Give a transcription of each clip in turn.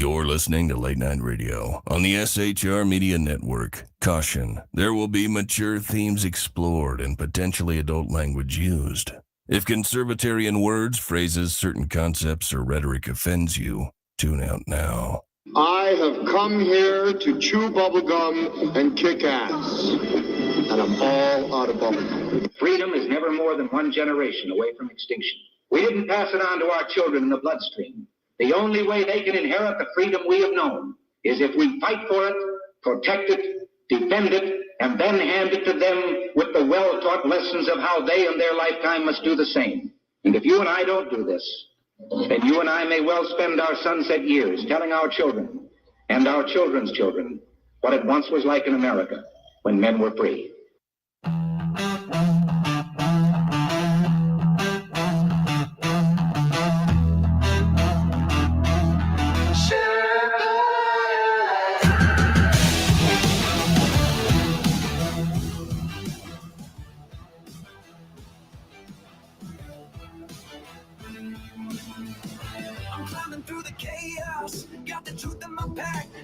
You're listening to Late Night Radio on the SHR Media Network. Caution, there will be mature themes explored and potentially adult language used. If conservatarian words, phrases, certain concepts, or rhetoric offends you, tune out now. I have come here to chew bubblegum and kick ass. And I'm all out of bubblegum. Freedom is never more than one generation away from extinction. We didn't pass it on to our children in the bloodstream. The only way they can inherit the freedom we have known is if we fight for it, protect it, defend it, and then hand it to them with the well-taught lessons of how they in their lifetime must do the same. And if you and I don't do this, then you and I may well spend our sunset years telling our children and our children's children what it once was like in America when men were free.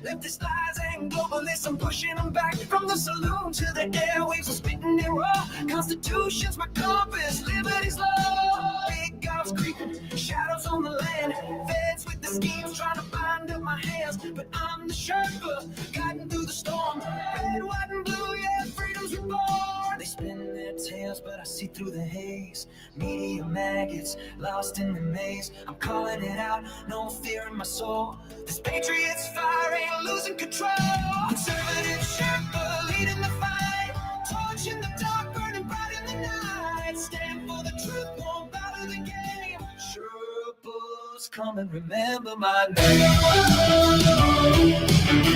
Leftist lies and globalists, I'm pushing them back. From the saloon to the airwaves, I'm spitting it raw. Constitution's my compass, liberty's law. Big guns creeping, shadows on the land. Feds with the schemes trying to bind up my hands. But I'm the Sherpa, guiding through the storm. Red, white, and blue, yeah, freedom's reborn. They spin their tails, but I see through the haze. Media maggots, lost in the maze. I'm calling it out, no fear in my soul. This patriot's fire ain't losing control. Conservative Sherpa leading the fight. Torch in the dark, burning bright in the night. Stand for the truth, won't bow to the game. Sherpas, come and remember my name.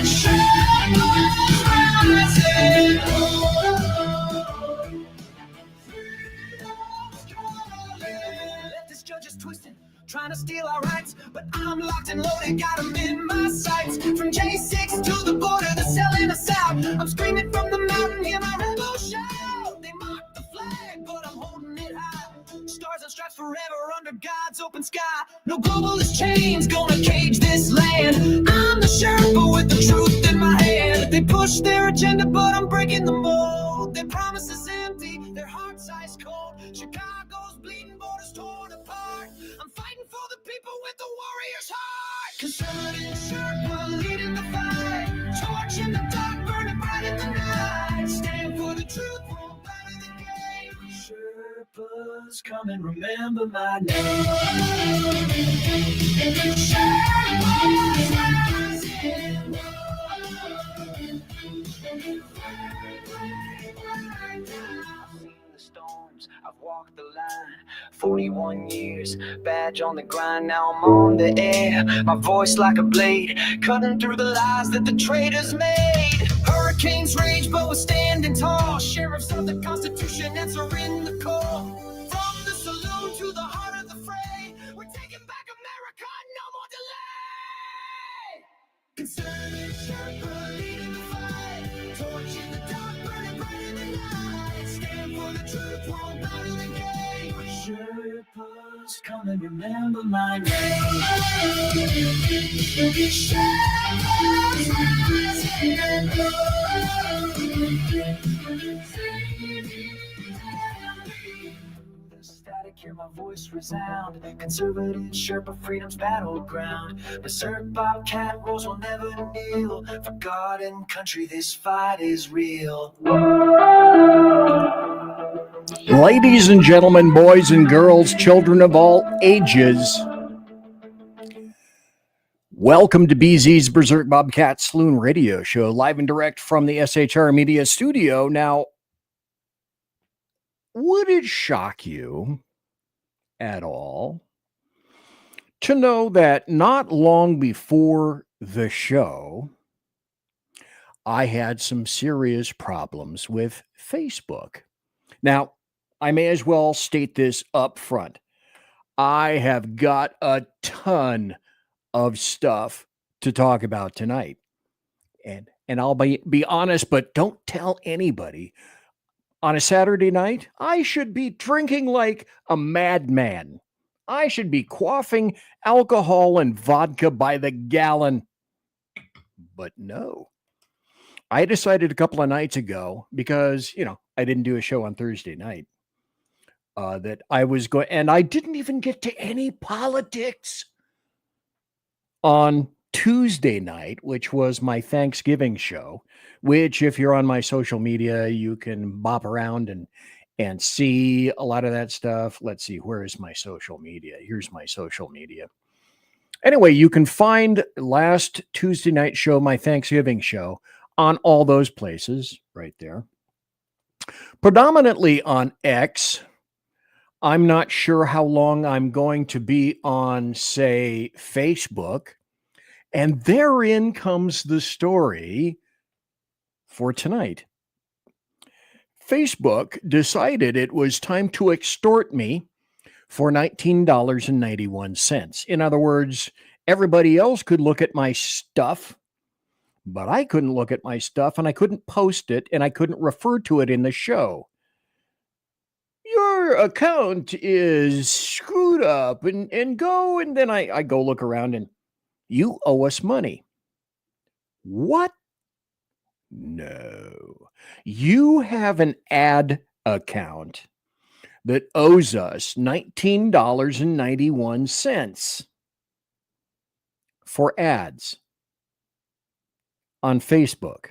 Sherpas rising. Leftist judges twisting, trying to steal our rights, but I'm locked and loaded, got them in my sights. From J6 to the border, they're selling us out. I'm screaming from the mountain, hear my rainbow shout. They mock the flag, but I'm holding it high. Stars and stripes forever under God's open sky. No globalist chains gonna cage this land. I'm the Sherpa with the truth in my hand. They push their agenda, but I'm breaking the mold. Their promises empty, their hearts ice cold. Chicago's bleeding, borders torn apart. I'm fighting for the people with the warrior's heart. Conservative Sherpa leading the fight. Torch in the dark, burning bright in the night. Stand for the truth, won't bow to the game. Sherpas, come and remember my name. Sherpas rising. I've walked the line, 41 years, badge on the grind, now I'm on the air, my voice like a blade, cutting through the lies that the traitors made. Hurricanes rage, but we're standing tall, sheriffs of the Constitution answering the call. From the saloon to the heart of the fray, we're taking back America, no more delay. Conservative Sherpa leading the fight, torch in the dark, burning bright in the night. Stand for the truth, won't bow to the game. Sherpas, come and remember my name. Sherpas rising. The static, hear my voice resound. Conservative Sherpa, freedom's battleground. Berserk, Bobcat, rules will never kneel. For God and country, this fight is real. Ladies and gentlemen, boys and girls, children of all ages, welcome to BZ's Berserk Bobcat Saloon radio show, live and direct from the SHR Media studio. Now, would it shock you at all to know that not long before the show, I had some serious problems with Facebook? Now, I may as well state this up front. I have got a ton of stuff to talk about tonight. And I'll be honest, but don't tell anybody. On a Saturday night, I should be drinking like a madman. I should be quaffing alcohol and vodka by the gallon. But no. I decided a couple of nights ago, because, I didn't do a show on Thursday night, that I was going, and I didn't even get to any politics on Tuesday night, which was my Thanksgiving show, which, if you're on my social media, you can bop around and see a lot of that stuff. Let's see, where is my social media? Here's my social media. Anyway, you can find last Tuesday night show, my Thanksgiving show, on all those places right there. Predominantly on X. I'm not sure how long I'm going to be on, say, Facebook. And therein comes the story for tonight. Facebook decided it was time to extort me for $19.91. In other words, everybody else could look at my stuff, but I couldn't look at my stuff, and I couldn't post it, and I couldn't refer to it in the show. Your account is screwed up, and go, and then I go look around, and you owe us money. What? No. You have an ad account that owes us $19.91 for ads on Facebook.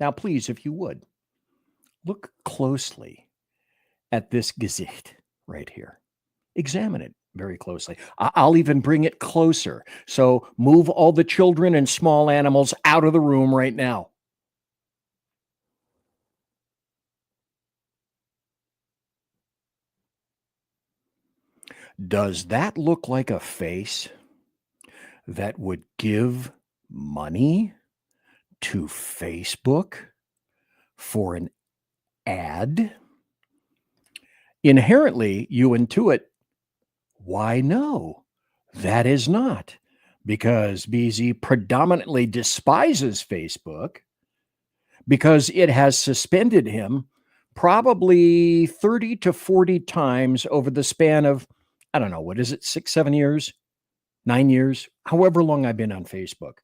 Now, please, if you would, look closely at this Gesicht right here. Examine it very closely. I'll even bring it closer. So move all the children and small animals out of the room right now. Does that look like a face that would give money to Facebook for an ad? Inherently, you intuit, why no? That is not, because BZ predominantly despises Facebook because it has suspended him probably 30 to 40 times over the span of, I don't know, what is it, 6, 7 years, 9 years, however long I've been on Facebook.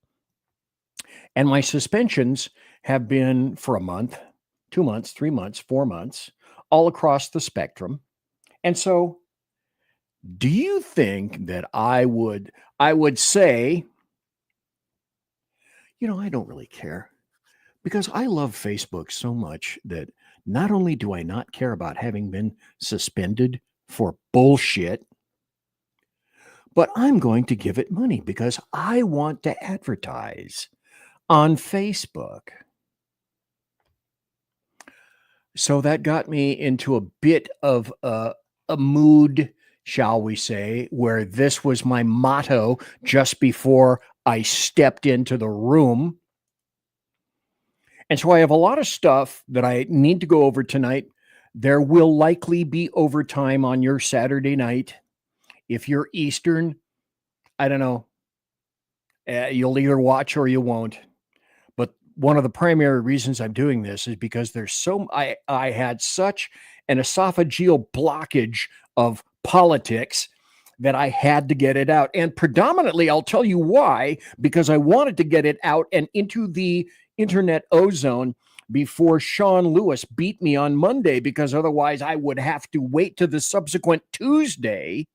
And my suspensions have been for a month, 2 months, 3 months, 4 months, all across the spectrum. And so, do you think that I would say, I don't really care, because I love Facebook so much that not only do I not care about having been suspended for bullshit, but I'm going to give it money because I want to advertise on Facebook. So that got me into a bit of a mood, shall we say, where this was my motto just before I stepped into the room. And so I have a lot of stuff that I need to go over tonight. There will likely be overtime on your Saturday night. If you're Eastern, I don't know. You'll either watch or you won't. But one of the primary reasons I'm doing this is because I had such an esophageal blockage of politics that I had to get it out. And predominantly, I'll tell you why, because I wanted to get it out and into the internet ozone before Sean Lewis beat me on Monday, because otherwise I would have to wait to the subsequent Tuesday,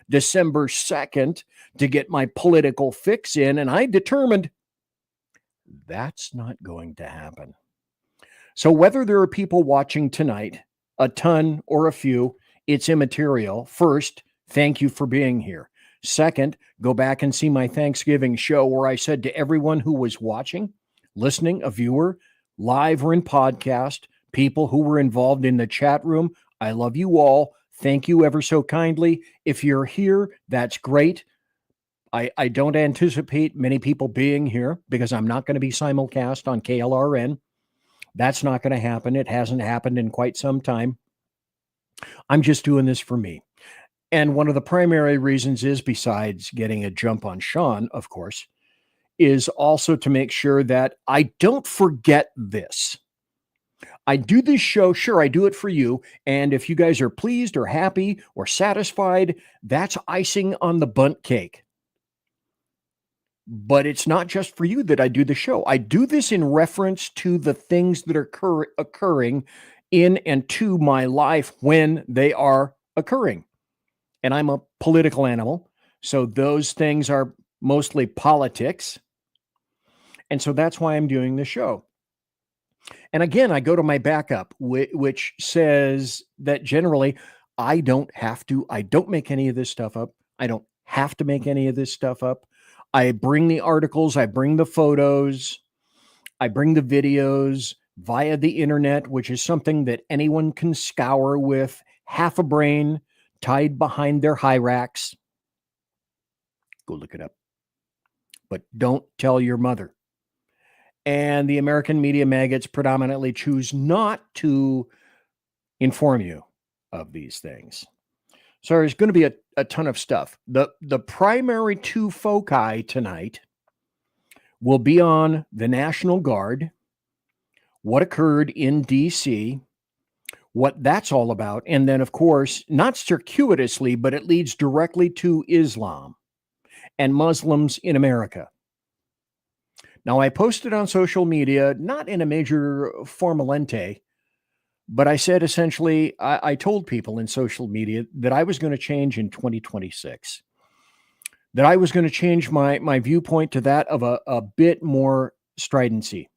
December 2nd, to get my political fix in. And I determined that's not going to happen. So whether there are people watching tonight, a ton or a few, it's immaterial. First, thank you for being here. Second, go back and see my Thanksgiving show where I said to everyone who was watching, listening, a viewer, live or in podcast, people who were involved in the chat room, I love you all. Thank you ever so kindly. If you're here, that's great. I don't anticipate many people being here because I'm not going to be simulcast on KLRN. That's not going to happen. It hasn't happened in quite some time. I'm just doing this for me. And one of the primary reasons is, besides getting a jump on Sean, of course, is also to make sure that I don't forget this. I do this show, sure, I do it for you. And if you guys are pleased or happy or satisfied, that's icing on the bundt cake. But it's not just for you that I do the show. I do this in reference to the things that are occurring in and to my life when they are occurring. And I'm a political animal. So those things are mostly politics. And so that's why I'm doing the show. And again, I go to my backup, which says that generally I don't make any of this stuff up. I don't have to make any of this stuff up. I bring the articles, I bring the photos, I bring the videos via the internet, which is something that anyone can scour with half a brain tied behind their high racks. Go look it up. But don't tell your mother. And the American media maggots predominantly choose not to inform you of these things. So there's going to be a ton of stuff. The primary two foci tonight will be on the National Guard, what occurred in D.C., what that's all about, and then, of course, not circuitously, but it leads directly to Islam and Muslims in America. Now, I posted on social media, not in a major formalente, but I said essentially, I told people in social media that I was going to change in 2026, that I was going to change my viewpoint to that of a bit more stridency.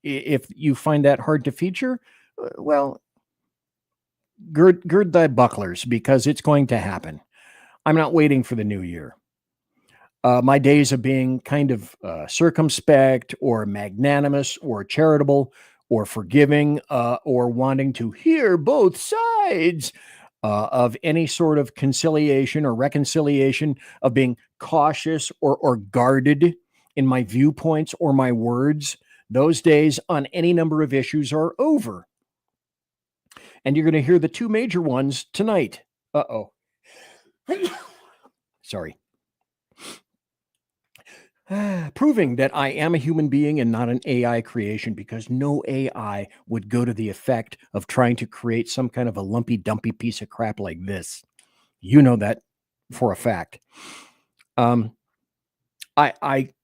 If you find that hard to feature, well, gird thy bucklers, because it's going to happen. I'm not waiting for the new year. My days of being kind of circumspect or magnanimous or charitable or forgiving or wanting to hear both sides of any sort of conciliation or reconciliation, of being cautious or guarded in my viewpoints or my words, those days on any number of issues are over. And you're going to hear the two major ones tonight. Sorry. Proving that I am a human being and not an AI creation, because no AI would go to the effect of trying to create some kind of a lumpy, dumpy piece of crap like this. You know that for a fact. I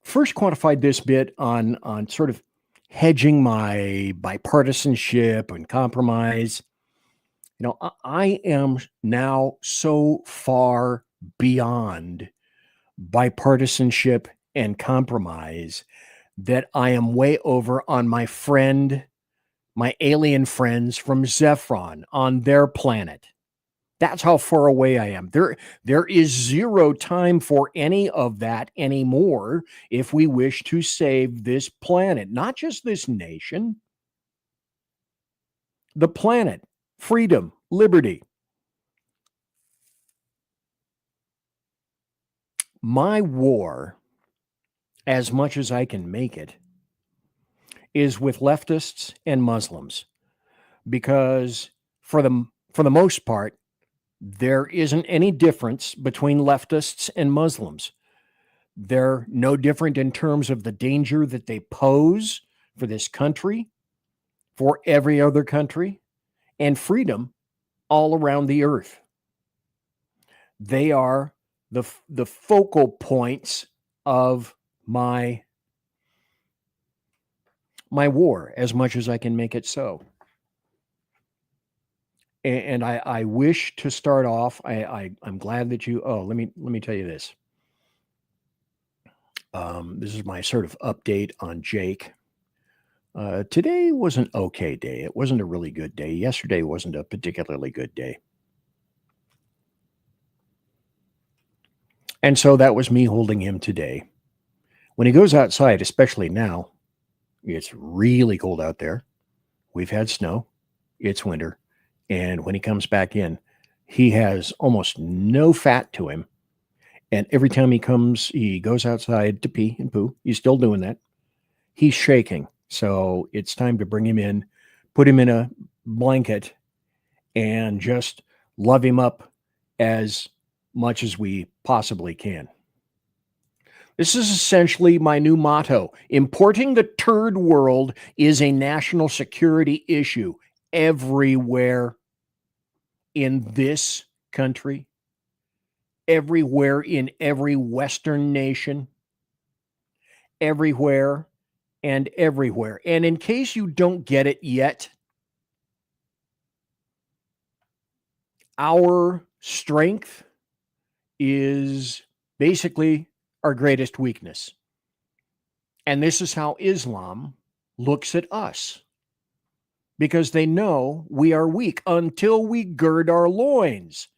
first quantified this bit on sort of hedging my bipartisanship and compromise. You know, I am now so far beyond bipartisanship and compromise that I am way over on my alien friends from Zephron on their planet. That's how far away I am. There is zero time for any of that anymore if we wish to save this planet, not just this nation, the planet, freedom, liberty. My war, as much as I can make it, is with leftists and Muslims, because for the most part, there isn't any difference between leftists and Muslims. They're no different in terms of the danger that they pose for this country, for every other country, and freedom all around the earth. They are the focal points of my war, as much as I can make it so. And I wish to start off. I'm glad that you. Oh, let me tell you this. This is my sort of update on Jake. Today was an okay day. It wasn't a really good day. Yesterday wasn't a particularly good day. And so that was me holding him today. When he goes outside, especially now, it's really cold out there. We've had snow. It's winter. And when he comes back in, he has almost no fat to him. And every time he goes outside to pee and poo, he's still doing that. He's shaking. So it's time to bring him in, put him in a blanket, and just love him up as much as we possibly can. This is essentially my new motto. Importing the turd world is a national security issue everywhere in this country, everywhere in every Western nation. everywhere and everywhere. And in case you don't get it yet, our strength is basically our greatest weakness. And this is how Islam looks at us, because they know we are weak until we gird our loins.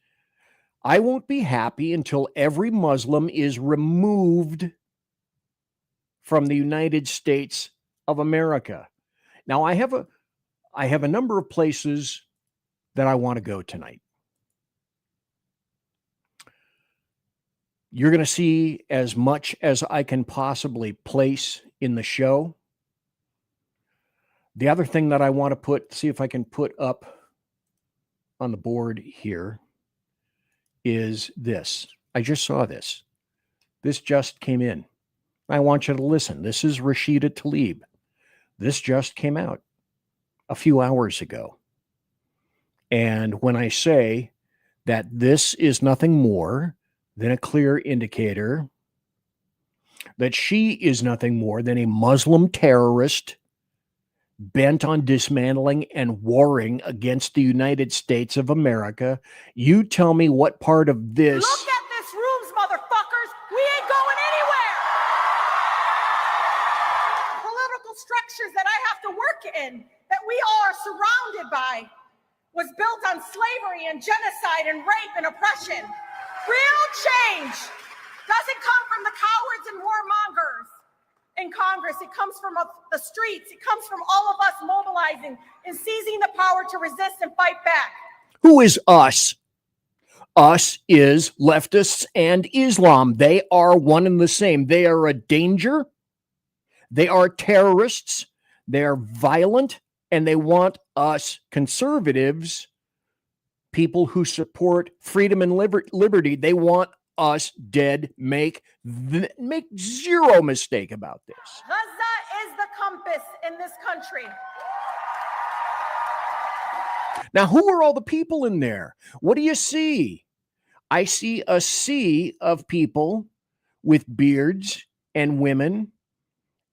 I won't be happy until every Muslim is removed from the United States of America. Now, I have a number of places that I want to go tonight. You're going to see as much as I can possibly place in the show. The other thing that I want to see if I can put up on the board here is this. I just saw this. This just came in. I want you to listen. This is Rashida Tlaib. This just came out a few hours ago. And when I say that this is nothing more than a clear indicator that she is nothing more than a Muslim terrorist bent on dismantling and warring against the United States of America, you tell me what part of this... Look at this rooms, motherfuckers! We ain't going anywhere! Political structures that I have to work in, that we all are surrounded by, was built on slavery and genocide and rape and oppression. Real change doesn't come from the cowards and warmongers in Congress. It comes from the streets. It comes from all of us mobilizing and seizing the power to resist and fight back. Who is us? Us is leftists and Islam. They are one and the same. They are a danger. They are terrorists. They are violent, and they want us conservatives, people who support freedom and liberty, they want us dead. Make zero mistake about this. Gaza is the compass in this country. Now, who are all the people in there? What do you see? I see a sea of people with beards and women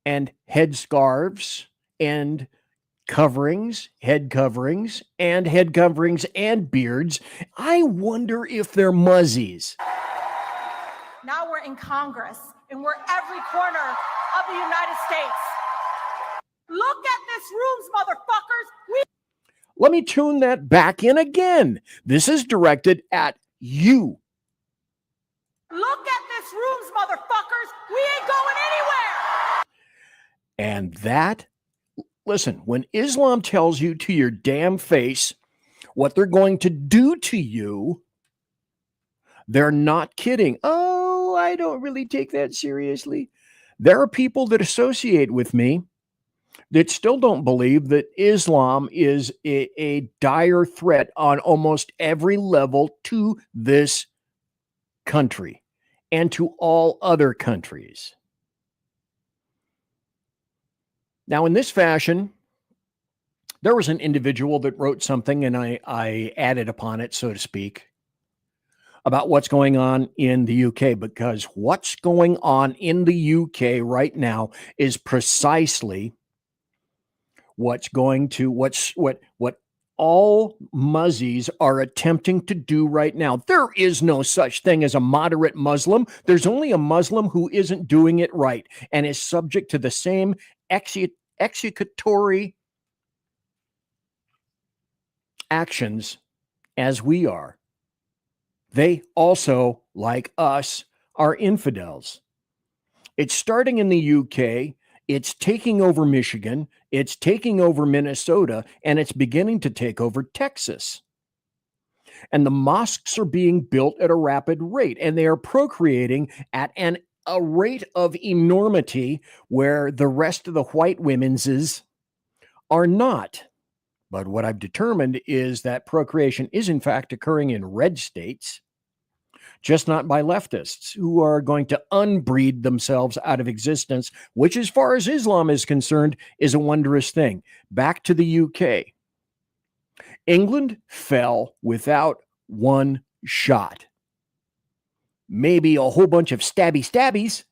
and headscarves and coverings, head coverings and beards. I wonder if they're muzzies. Now we're in Congress and we're every corner of the United States. Look at this rooms, motherfuckers. Let me tune that back in again. This is directed at you. Look at this rooms, motherfuckers. We ain't going anywhere. And that, listen, when Islam tells you to your damn face what they're going to do to you, they're not kidding. Oh, I don't really take that seriously. There are people that associate with me that still don't believe that Islam is a dire threat on almost every level to this country and to all other countries. Now, in this fashion, there was an individual that wrote something, and I added upon it, so to speak, about what's going on in the UK, because what's going on in the UK right now is precisely what all muzzies are attempting to do right now. There is no such thing as a moderate Muslim. There's only a Muslim who isn't doing it right and is subject to the same executory actions as we are. They also, like us, are infidels. It's starting in the UK. It's taking over Michigan. It's taking over Minnesota, and it's beginning to take over Texas. And the mosques are being built at a rapid rate, and they are procreating at a rate of enormity where the rest of the white women's are not. But what I've determined is that procreation is in fact occurring in red states, just not by leftists who are going to unbreed themselves out of existence, which, as far as Islam is concerned, is a wondrous thing. Back to the UK. England fell without one shot. Maybe a whole bunch of stabbies,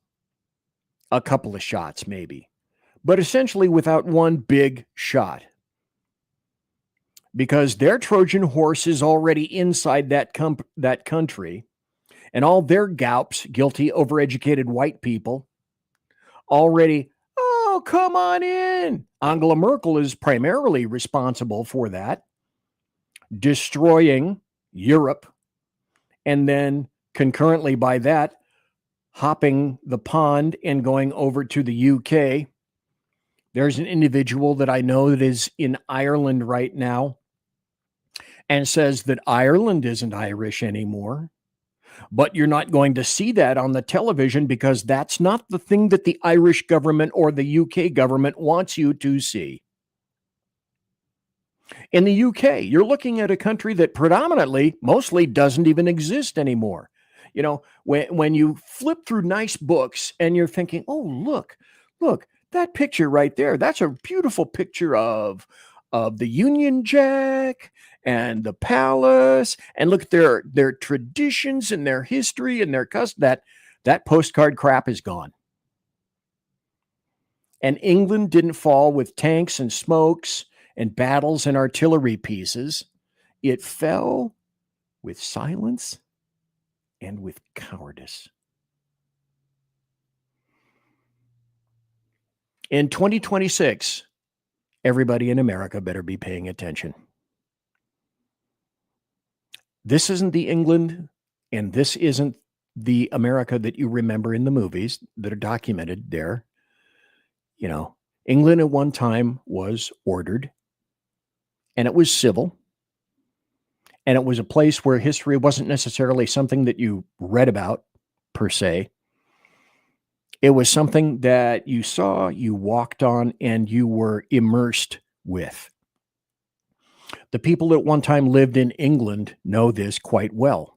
a couple of shots maybe, but essentially without one big shot. Because their Trojan horse is already inside that country, and all their gaups, guilty, overeducated white people, already, oh, come on in. Angela Merkel is primarily responsible for that, destroying Europe, and then concurrently by that, hopping the pond and going over to the UK. There's an individual that I know that is in Ireland right now and says that Ireland isn't Irish anymore. But you're not going to see that on the television because that's not the thing that the Irish government or the UK government wants you to see. In the UK, you're looking at a country that predominantly, mostly doesn't even exist anymore. You know, when you flip through nice books and you're thinking, oh, look, that picture right there, that's a beautiful picture of the Union Jack and the palace, and look at their traditions and their history and their custom. That postcard crap is gone. And England didn't fall with tanks and smokes and battles and artillery pieces. It fell with silence and with cowardice. In 2026, everybody in America better be paying attention. This isn't the England, and this isn't the America that you remember in the movies that are documented there. You know, England at one time was ordered, and it was civil, and it was a place where history wasn't necessarily something that you read about per se. It was something that you saw, you walked on, and you were immersed with. The people that one time lived in England know this quite well.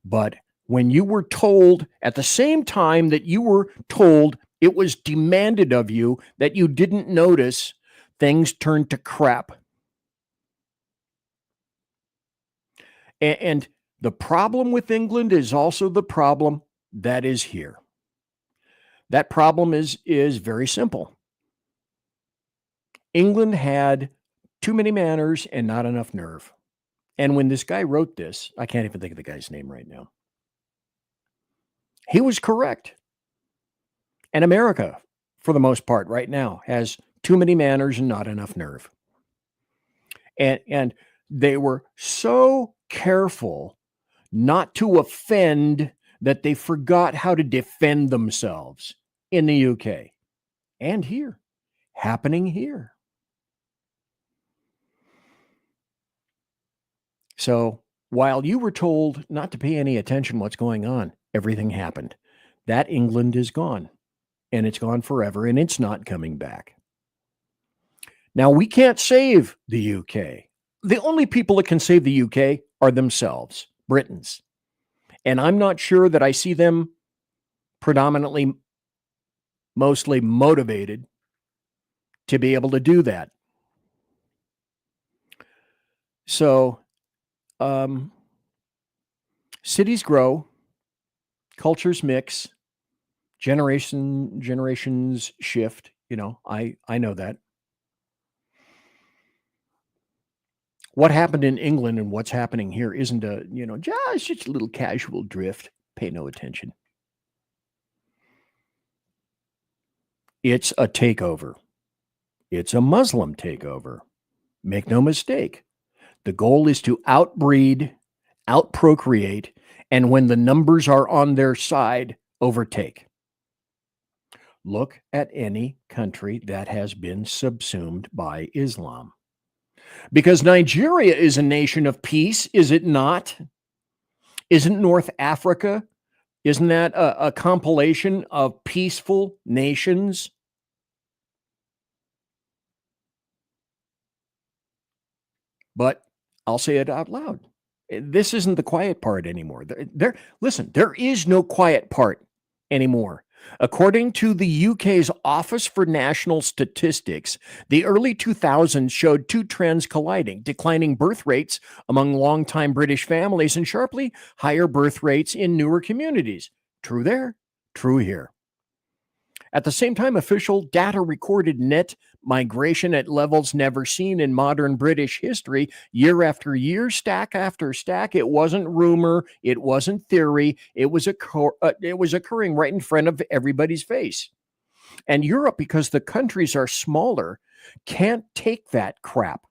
But when you were told at the same time that you were told it was demanded of you that you didn't notice, things turned to crap. And the problem with England is also the problem that is here. That problem is very simple. England had too many manners and not enough nerve. And when this guy wrote this, I can't even think of the guy's name right now. He was correct. And America, for the most part right now, has too many manners and not enough nerve. And they were so careful not to offend that they forgot how to defend themselves in the UK and here, happening here. So while you were told not to pay any attention to what's going on, everything happened. That England is gone, and it's gone forever, and it's not coming back. Now, we can't save the UK. The only people that can save the UK are themselves, Britons. And I'm not sure that I see them predominantly, mostly motivated to be able to do that. So, cities grow, cultures mix, generations shift. You know, I know that. What happened in England and what's happening here isn't just a little casual drift. Pay no attention. It's a takeover. It's a Muslim takeover. Make no mistake. The goal is to outbreed, outprocreate, and when the numbers are on their side, overtake. Look at any country that has been subsumed by Islam. Because Nigeria is a nation of peace, is it not? Isn't North Africa? Isn't that a compilation of peaceful nations? But I'll say it out loud. This isn't the quiet part anymore. Listen, there is no quiet part anymore. According to the UK's Office for National Statistics, the early 2000s showed two trends colliding: declining birth rates among longtime British families and sharply higher birth rates in newer communities. True there, true here. At the same time, official data recorded net migration at levels never seen in modern British history, year after year, stack after stack. It wasn't rumor, it wasn't theory, it was occurring right in front of everybody's face. And Europe, because the countries are smaller, can't take that crap.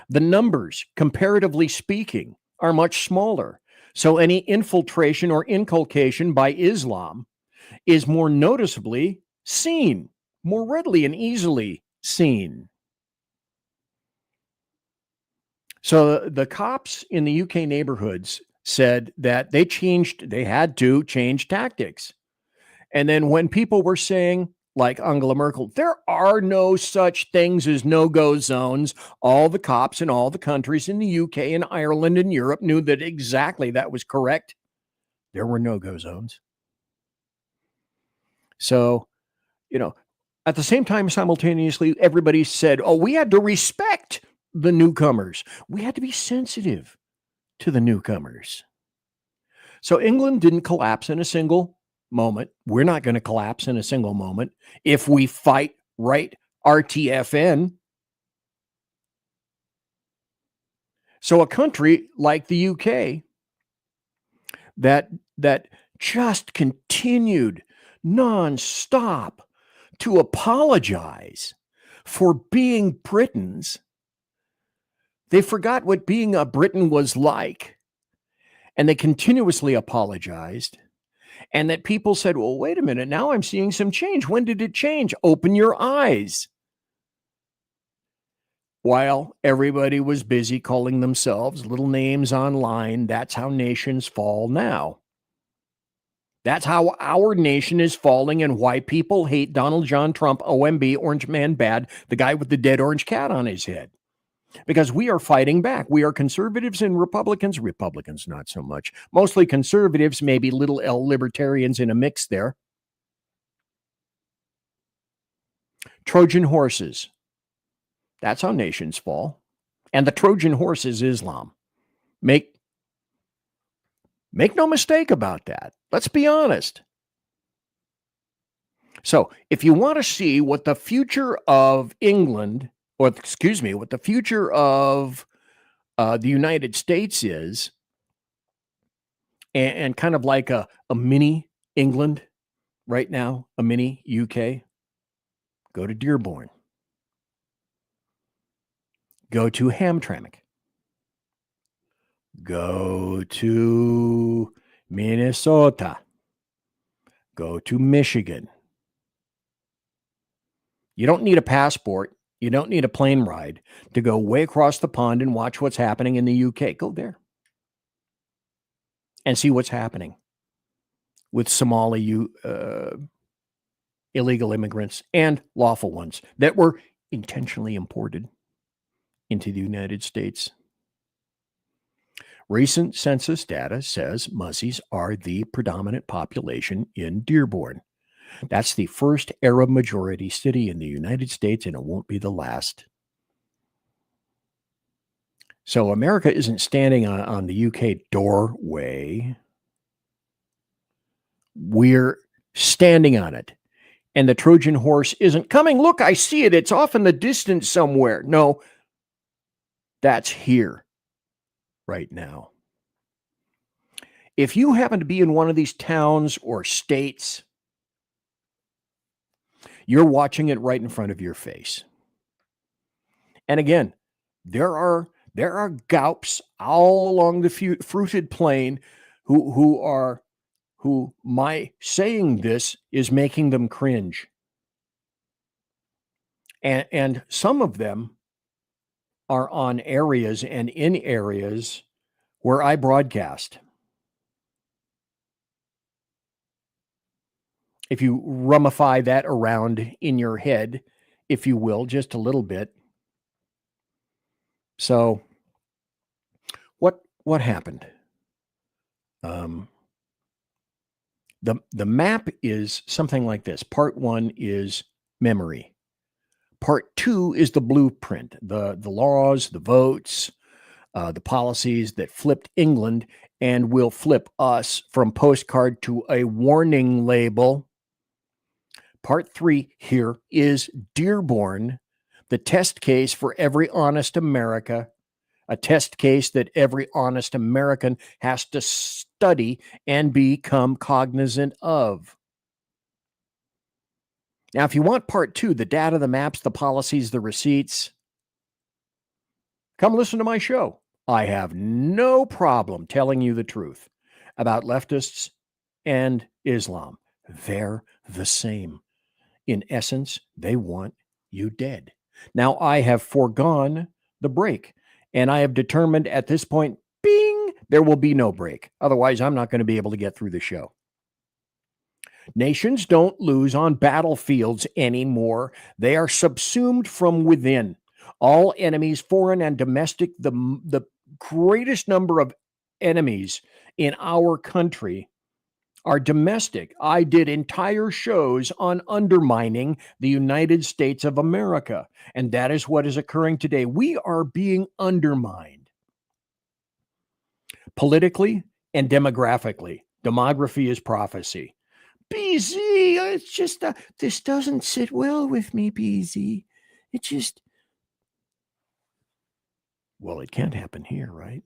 The numbers, comparatively speaking, are much smaller. So any infiltration or inculcation by Islam is more noticeably seen, more readily and easily seen. So the cops in the UK neighborhoods said that they had to change tactics. And then when people were saying, like Angela Merkel, there are no such things as no-go zones, all the cops in all the countries in the UK and Ireland and Europe knew that exactly that was correct. There were no-go zones. So, at the same time, simultaneously, everybody said, oh, we had to respect the newcomers. We had to be sensitive to the newcomers. So England didn't collapse in a single moment. We're not going to collapse in a single moment if we fight right RTFN. So a country like the UK that just continued nonstop to apologize for being Britons. They forgot what being a Briton was like, and they continuously apologized. And that people said, well, wait a minute, now I'm seeing some change. When did it change? Open your eyes. While everybody was busy calling themselves little names online, that's how nations fall now. That's how our nation is falling and why people hate Donald John Trump, OMB, Orange Man Bad, the guy with the dead orange cat on his head. Because we are fighting back. We are conservatives and Republicans. Republicans, not so much. Mostly conservatives, maybe little L libertarians in a mix there. Trojan horses. That's how nations fall. And the Trojan horse is Islam. Make no mistake about that. Let's be honest. So if you want to see what the future of England, what the future of the United States is, and kind of like a mini England right now, a mini UK, go to Dearborn. Go to Hamtramck. Go to Minnesota. Go to Michigan. You don't need a passport. You don't need a plane ride to go way across the pond and watch what's happening in the UK. Go there and see what's happening with Somali illegal immigrants and lawful ones that were intentionally imported into the United States. Recent census data says Muzzies are the predominant population in Dearborn. That's the first Arab majority city in the United States, and it won't be the last. So America isn't standing on the UK doorway. We're standing on it. And the Trojan horse isn't coming. Look, I see it. It's off in the distance somewhere. No, that's here right now. If you happen to be in one of these towns or states, you're watching it right in front of your face. And again, there are gaups all along the fruited plain who my saying this is making them cringe. And some of them are on areas and in areas where I broadcast. If you rummify that around in your head, if you will, just a little bit. So what happened? The map is something like this. Part 1 is memory. Part 2 is the blueprint, the laws, the votes, the policies that flipped England and will flip us from postcard to a warning label. Part 3 here is Dearborn, the test case for every honest America, a test case that every honest American has to study and become cognizant of. Now, if you want part 2, the data, the maps, the policies, the receipts, come listen to my show. I have no problem telling you the truth about leftists and Islam. They're the same. In essence, they want you dead. Now, I have foregone the break, and I have determined at this point, bing, there will be no break. Otherwise, I'm not going to be able to get through the show. Nations don't lose on battlefields anymore. They are subsumed from within. All enemies, foreign and domestic, the greatest number of enemies in our country are domestic. I did entire shows on undermining the United States of America, and that is what is occurring today. We are being undermined politically and demographically. Demography is prophecy. BZ, it's just, this doesn't sit well with me, BZ. It just, well, it can't happen here, right?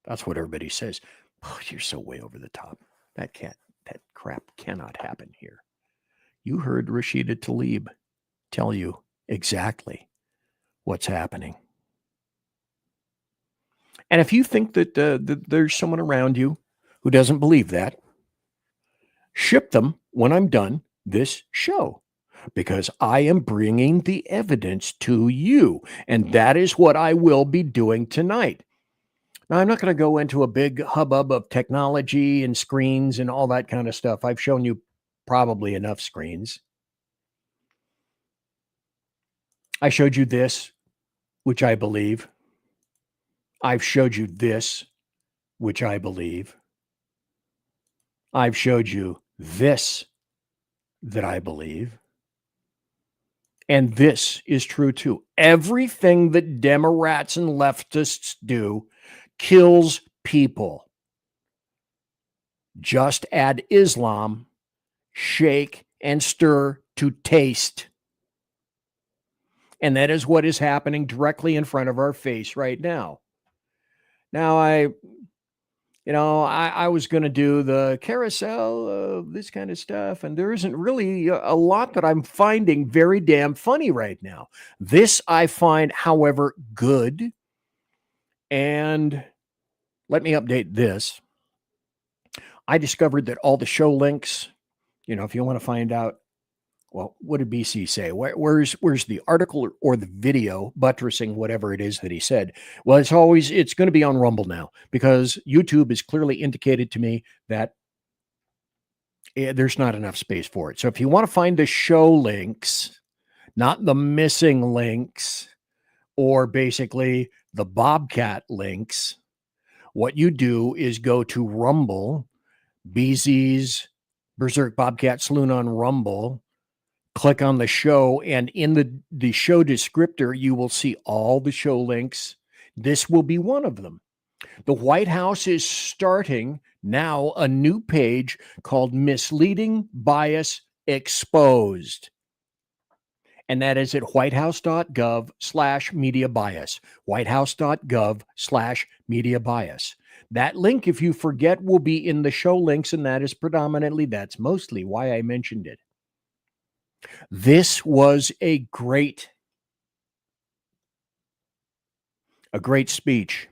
That's what everybody says. Oh, you're so way over the top. That crap cannot happen here. You heard Rashida Tlaib tell you exactly what's happening. And if you think that there's someone around you who doesn't believe that, ship them when I'm done this show, because I am bringing the evidence to you. And that is what I will be doing tonight. Now, I'm not going to go into a big hubbub of technology and screens and all that kind of stuff. I've shown you probably enough screens. I showed you this, which I believe. I've showed you this, which I believe. I've showed you this, that I believe. And this is true too. Everything that Demorats and leftists do kills people. Just add Islam, shake and stir to taste. And that is what is happening directly in front of our face right now. Now, I was going to do the carousel of this kind of stuff, and there isn't really a lot that I'm finding very damn funny right now. This I find, however, good. And let me update this. I discovered that all the show links, if you want to find out, well, what did BC say? Where's the article or the video buttressing whatever it is that he said? Well, it's going to be on Rumble now, because YouTube has clearly indicated to me that there's not enough space for it. So if you want to find the show links, not the missing links, or basically the Bobcat links, what you do is go to Rumble, BZ's Berserk Bobcat Saloon on Rumble, click on the show, and in the show descriptor, you will see all the show links. This will be one of them. The White House is starting now a new page called Misleading Bias Exposed. And that is at whitehouse.gov/media bias. Whitehouse.gov/media bias. That link, if you forget, will be in the show links, and that's mostly why I mentioned it. This was a great speech.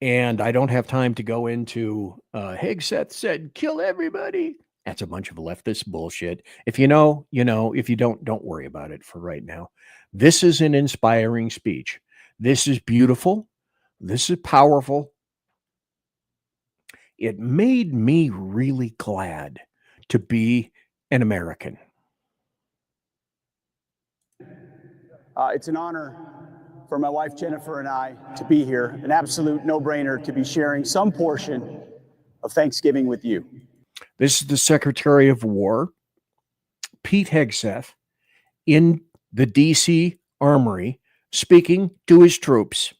And I don't have time to go into Hegseth said, kill everybody. That's a bunch of leftist bullshit. If you know, you know. If you don't worry about it for right now. This is an inspiring speech. This is beautiful. This is powerful. It made me really glad to be an American. It's an honor for my wife Jennifer and I to be here. An absolute no-brainer to be sharing some portion of Thanksgiving with you. This is the Secretary of War, Pete Hegseth, in the D.C. Armory, speaking to his troops.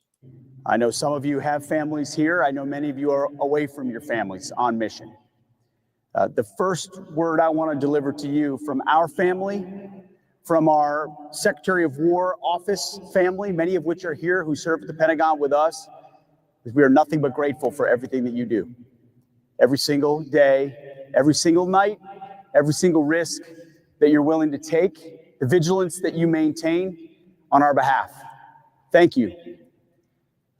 I know some of you have families here. I know many of you are away from your families on mission. The first word I want to deliver to you from our family, from our Secretary of War office family, many of which are here who serve at the Pentagon with us, is we are nothing but grateful for everything that you do. Every single day, every single night, every single risk that you're willing to take, the vigilance that you maintain on our behalf. Thank you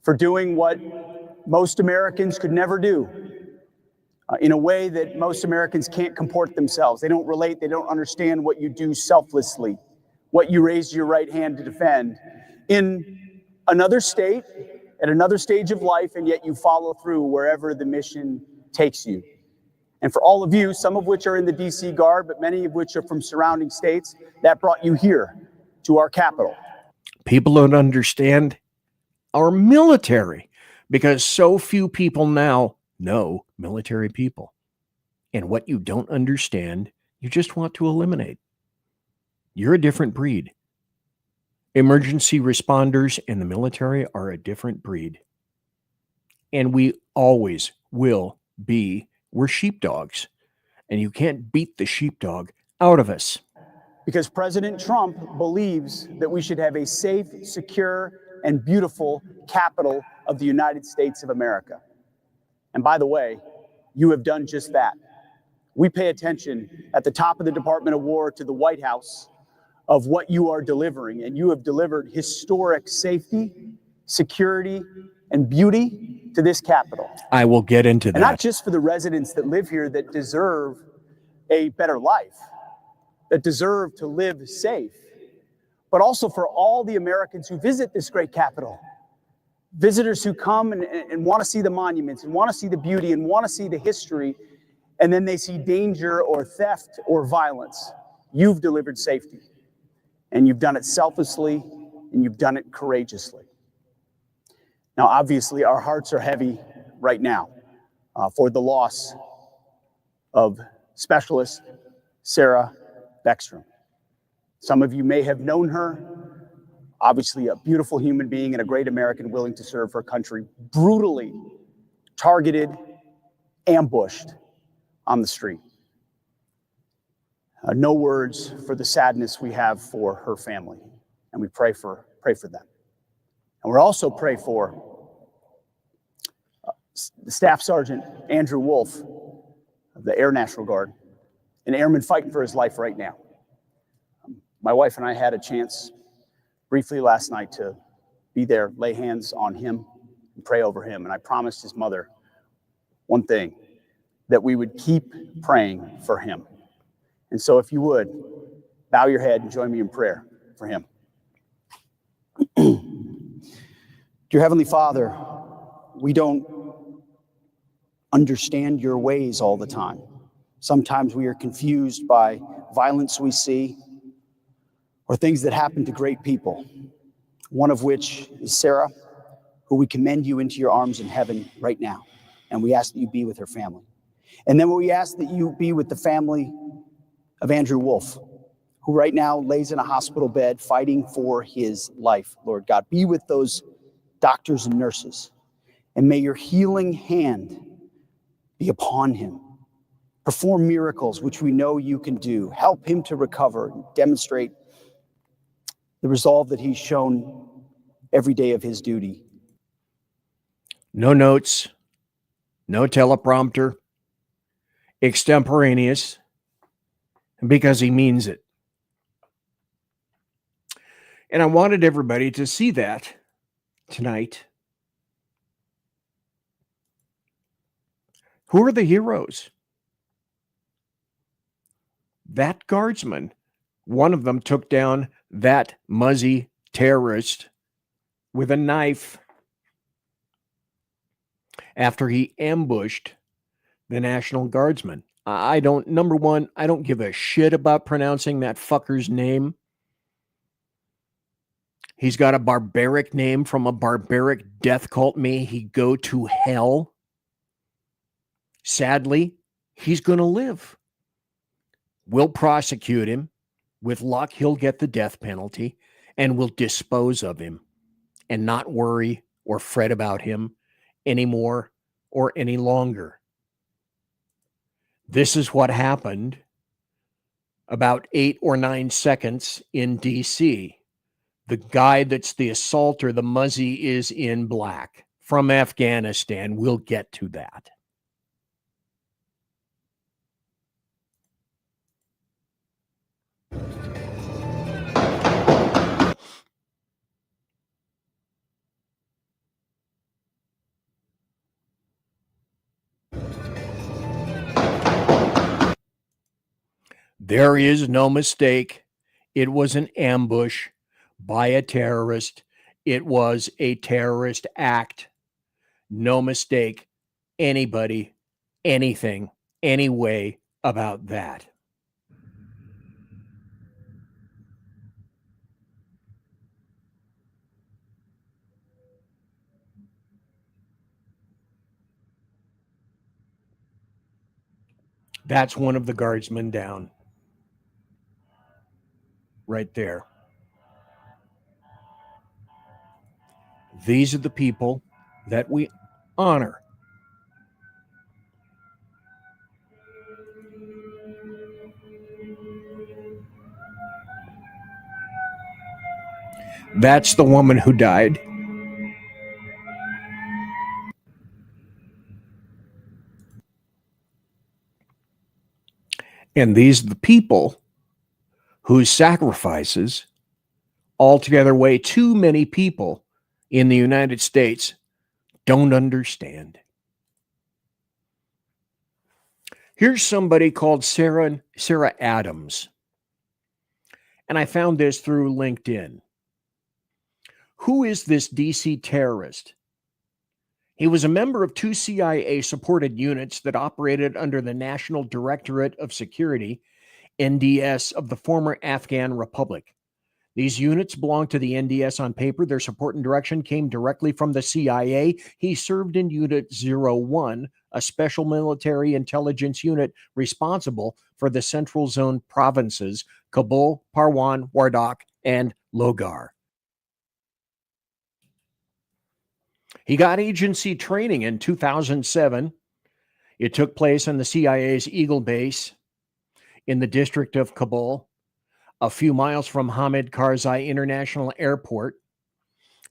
for doing what most Americans could never do, in a way that most Americans can't comport themselves. They don't relate, they don't understand what you do selflessly, what you raise your right hand to defend in another state, at another stage of life, and yet you follow through wherever the mission takes you. And for all of you, some of which are in the DC Guard, but many of which are from surrounding states, that brought you here to our capital. People don't understand our military because so few people now know military people. And what you don't understand, you just want to eliminate. You're a different breed. Emergency responders in the military are a different breed. And we always will be. We're sheepdogs. And you can't beat the sheepdog out of us. Because President Trump believes that we should have a safe, secure, and beautiful capital of the United States of America. And by the way, you have done just that. We pay attention at the top of the Department of War to the White House of what you are delivering, and you have delivered historic safety, security, and beauty to this capital. I will get into that. And not just for the residents that live here that deserve a better life, that deserve to live safe, but also for all the Americans who visit this great capital. Visitors who come and want to see the monuments and want to see the beauty and want to see the history, and then they see danger or theft or violence. You've delivered safety, and you've done it selflessly, and you've done it courageously. Now, obviously, our hearts are heavy right now for the loss of Specialist Sarah Beckstrom. Some of you may have known her. Obviously, a beautiful human being and a great American willing to serve her country, brutally targeted, ambushed on the street. No words for the sadness we have for her family, and we pray for them. And we're also pray for Staff Sergeant Andrew Wolf of the Air National Guard, an airman fighting for his life right now. My wife and I had a chance briefly last night to be there, lay hands on him, and pray over him. And I promised his mother one thing, that we would keep praying for him. And so if you would, bow your head and join me in prayer for him. Dear Heavenly Father, we don't understand your ways all the time. Sometimes we are confused by violence we see or things that happen to great people, one of which is Sarah, who we commend you into your arms in heaven right now. And we ask that you be with her family. And then we ask that you be with the family of Andrew Wolf, who right now lays in a hospital bed fighting for his life. Lord God, be with those doctors and nurses, and may your healing hand be upon him. Perform miracles, which we know you can do. Help him to recover and demonstrate the resolve that he's shown every day of his duty. No notes, no teleprompter, extemporaneous, because he means it. And I wanted everybody to see that tonight. Who are the heroes? That guardsman, one of them took down that Muzzie terrorist with a knife after he ambushed the National Guardsman. Number one, I don't give a shit about pronouncing that fucker's name. He's got a barbaric name from a barbaric death cult. May he go to hell. Sadly, he's going to live. We'll prosecute him. With luck, he'll get the death penalty, and we'll dispose of him and not worry or fret about him anymore or any longer. This is what happened about 8 or 9 seconds in DC. The guy that's the assaulter, the Muzzie, is in black from Afghanistan. We'll get to that. There is no mistake. It was an ambush by a terrorist. It was a terrorist act. No mistake. Anybody, anything, any way about that. That's one of the guardsmen down. Right there. These are the people that we honor. That's the woman who died. And these are the people whose sacrifices altogether way too many people in the United States don't understand. Here's somebody called Sarah Adams. And I found this through LinkedIn. Who is this DC terrorist? He was a member of 2 CIA-supported units that operated under the National Directorate of Security, NDS, of the former Afghan Republic. These units belonged to the NDS on paper. Their support and direction came directly from the CIA. He served in Unit 01, a special military intelligence unit responsible for the Central Zone provinces, Kabul, Parwan, Wardak, and Logar. He got agency training in 2007. It took place on the CIA's Eagle Base in the district of Kabul, a few miles from Hamid Karzai International Airport.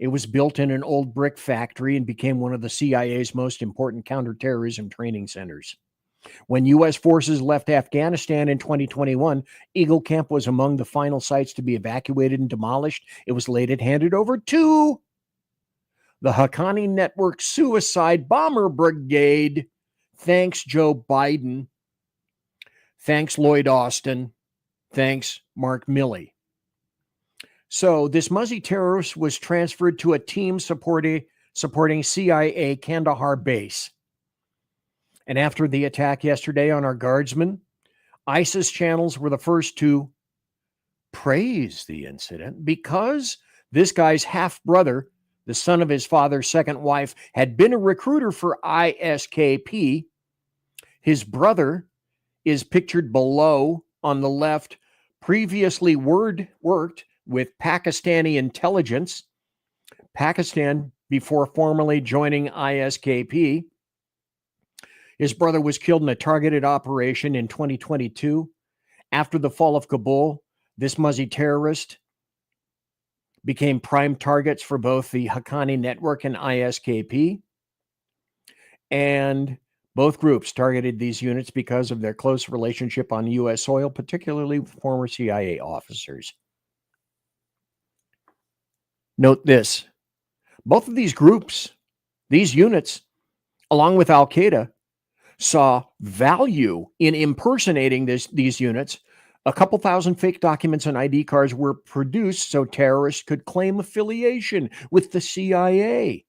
It was built in an old brick factory and became one of the CIA's most important counterterrorism training centers. When U.S. forces left Afghanistan in 2021, Eagle Camp was among the final sites to be evacuated and demolished. It was later handed over to the Haqqani Network Suicide Bomber Brigade. Thanks, Joe Biden. Thanks, Lloyd Austin. Thanks, Mark Milley. So this Muzzie terrorist was transferred to a team supporting CIA Kandahar base. And after the attack yesterday on our guardsmen, ISIS channels were the first to praise the incident because this guy's half-brother, the son of his father's second wife, had been a recruiter for ISKP. His brother is pictured below on the left, previously worked with Pakistani intelligence, Pakistan, before formally joining ISKP. His brother was killed in a targeted operation in 2022. After the fall of Kabul, this Muzzie terrorist became prime targets for both the Haqqani Network and ISKP. And both groups targeted these units because of their close relationship on U.S. soil, particularly with former CIA officers. Note this. Both of these groups, these units, along with Al-Qaeda, saw value in impersonating these units. A couple thousand fake documents and ID cards were produced so terrorists could claim affiliation with the CIA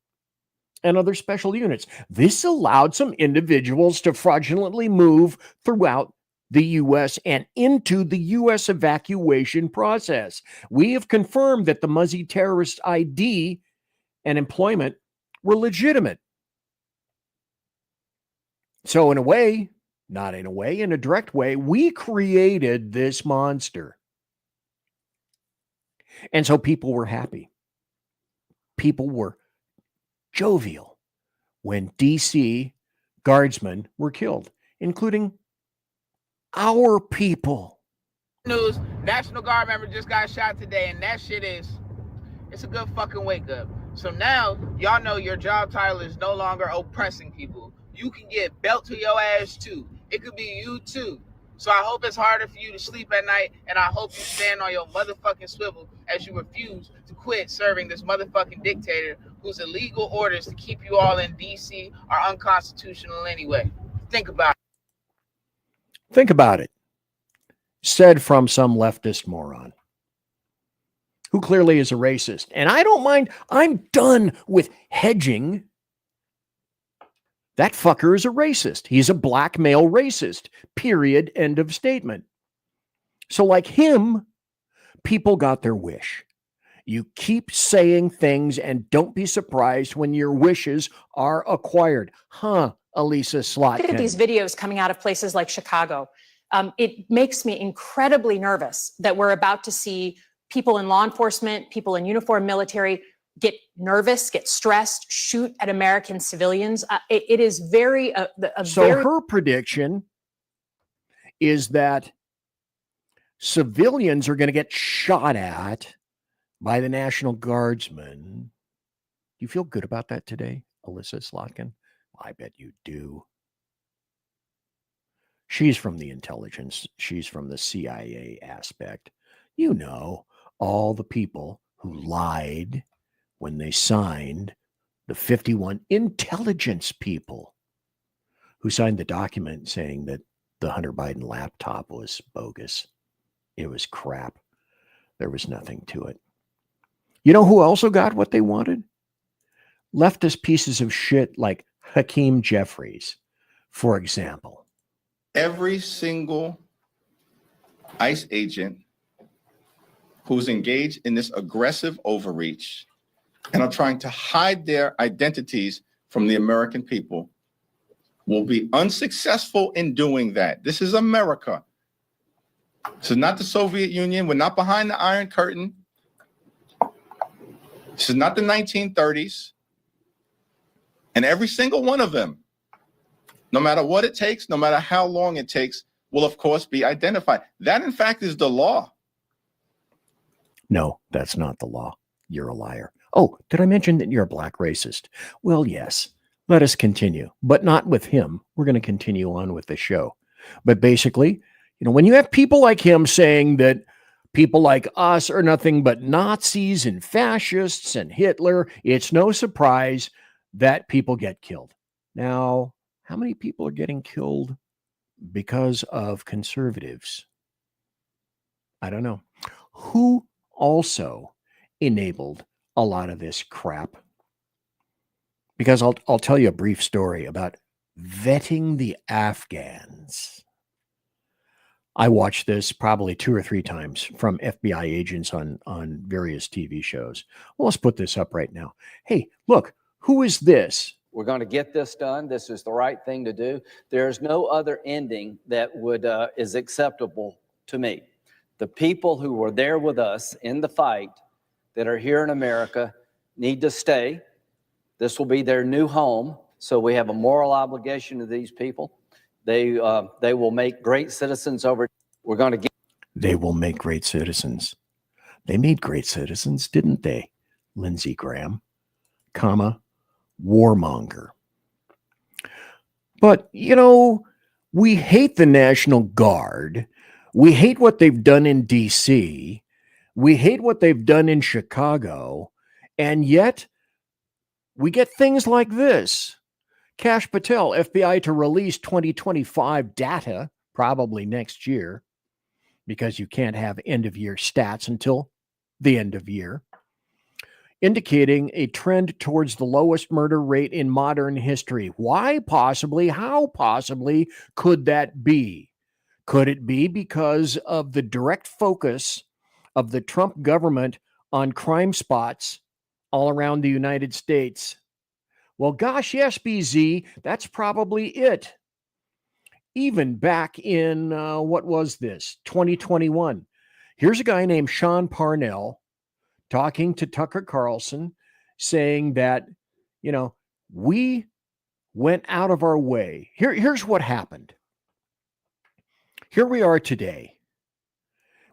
and other special units. This allowed some individuals to fraudulently move throughout the U.S. and into the U.S. evacuation process. We have confirmed that the Muzzie terrorist ID and employment were legitimate. So in a way, not in a way, in a direct way, we created this monster. And so people were happy. People were jovial when DC guardsmen were killed, including our people. News, National Guard member just got shot today, and that shit it's a good fucking wake up. So now y'all know your job title is no longer oppressing people. You can get belt to your ass too. It could be you too. So I hope it's harder for you to sleep at night, and I hope you stand on your motherfucking swivel as you refuse to quit serving this motherfucking dictator whose illegal orders to keep you all in DC are unconstitutional anyway. Think about it. Think about it. Said from some leftist moron who clearly is a racist. And I don't mind. I'm done with hedging. That fucker is a racist. He's a black male racist. Period. End of statement. So like him, people got their wish. You keep saying things and don't be surprised when your wishes are acquired. Huh, Elisa Slotkin. Look at these videos coming out of places like Chicago. It makes me incredibly nervous that we're about to see people in law enforcement, people in uniform military get nervous, get stressed, shoot at American civilians. It is very her prediction is that civilians are going to get shot at by the National Guardsmen. Do you feel good about that today, Alyssa Slotkin? I bet you do. She's from the intelligence. She's from the CIA aspect. You know, all the people who lied when they signed the 51 intelligence people who signed the document saying that the Hunter Biden laptop was bogus. It was crap. There was nothing to it. You know who also got what they wanted? Leftist pieces of shit like Hakeem Jeffries, for example. Every single ICE agent who's engaged in this aggressive overreach and are trying to hide their identities from the American people will be unsuccessful in doing that. This is America. This is not the Soviet Union. We're not behind the Iron Curtain. This is not the 1930s. And every single one of them, no matter what it takes, no matter how long it takes, will of course be identified. That in fact is the law. No, that's not the law. You're a liar. Oh, did I mention that you're a black racist? Well, yes. Let us continue, but not with him. We're going to continue on with the show. But basically, you know, when you have people like him saying that people like us are nothing but Nazis and fascists and Hitler, it's no surprise that people get killed. Now, how many people are getting killed because of conservatives? I don't know. Who also enabled a lot of this crap? Because I'll tell you a brief story about vetting the Afghans. I watched this probably 2 or 3 times from FBI agents on various TV shows. Well, let's put this up right now. Hey, look, who is this? We're going to get this done. This is the right thing to do. There's no other ending that is acceptable to me. The people who were there with us in the fight that are here in America need to stay. This will be their new home. So we have a moral obligation to these people. They will make great citizens over. We're going to get. They will make great citizens. They made great citizens, didn't they? Lindsey Graham, warmonger. But, you know, we hate the National Guard. We hate what they've done in DC. We hate what they've done in Chicago. And yet we get things like this. Kash Patel, FBI to release 2025 data, probably next year, because you can't have end-of-year stats until the end of year, indicating a trend towards the lowest murder rate in modern history. Why possibly? How possibly could that be? Could it be because of the direct focus of the Trump government on crime spots all around the United States? Well, gosh, yes, BZ, that's probably it. Even back in, what was this, 2021. Here's a guy named Sean Parnell talking to Tucker Carlson saying that, you know, we went out of our way. Here's what happened. Here we are today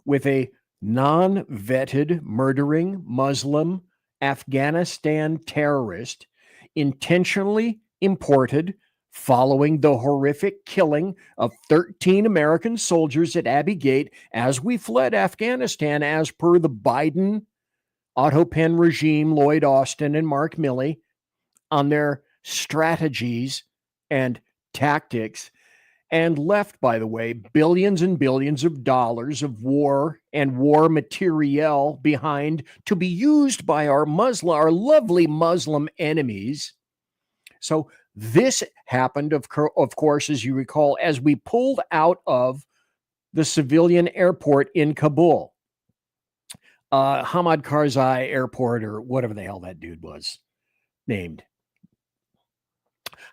with a non-vetted murdering Muslim Afghanistan terrorist intentionally imported following the horrific killing of 13 American soldiers at Abbey Gate as we fled Afghanistan, as per the Biden Otto Penn regime, Lloyd Austin and Mark Milley, on their strategies and tactics, and left, by the way, billions and billions of dollars of war and war materiel behind to be used by our lovely Muslim enemies. So this happened, of course, as you recall, as we pulled out of the civilian airport in Kabul, Hamid Karzai Airport, or whatever the hell that dude was named.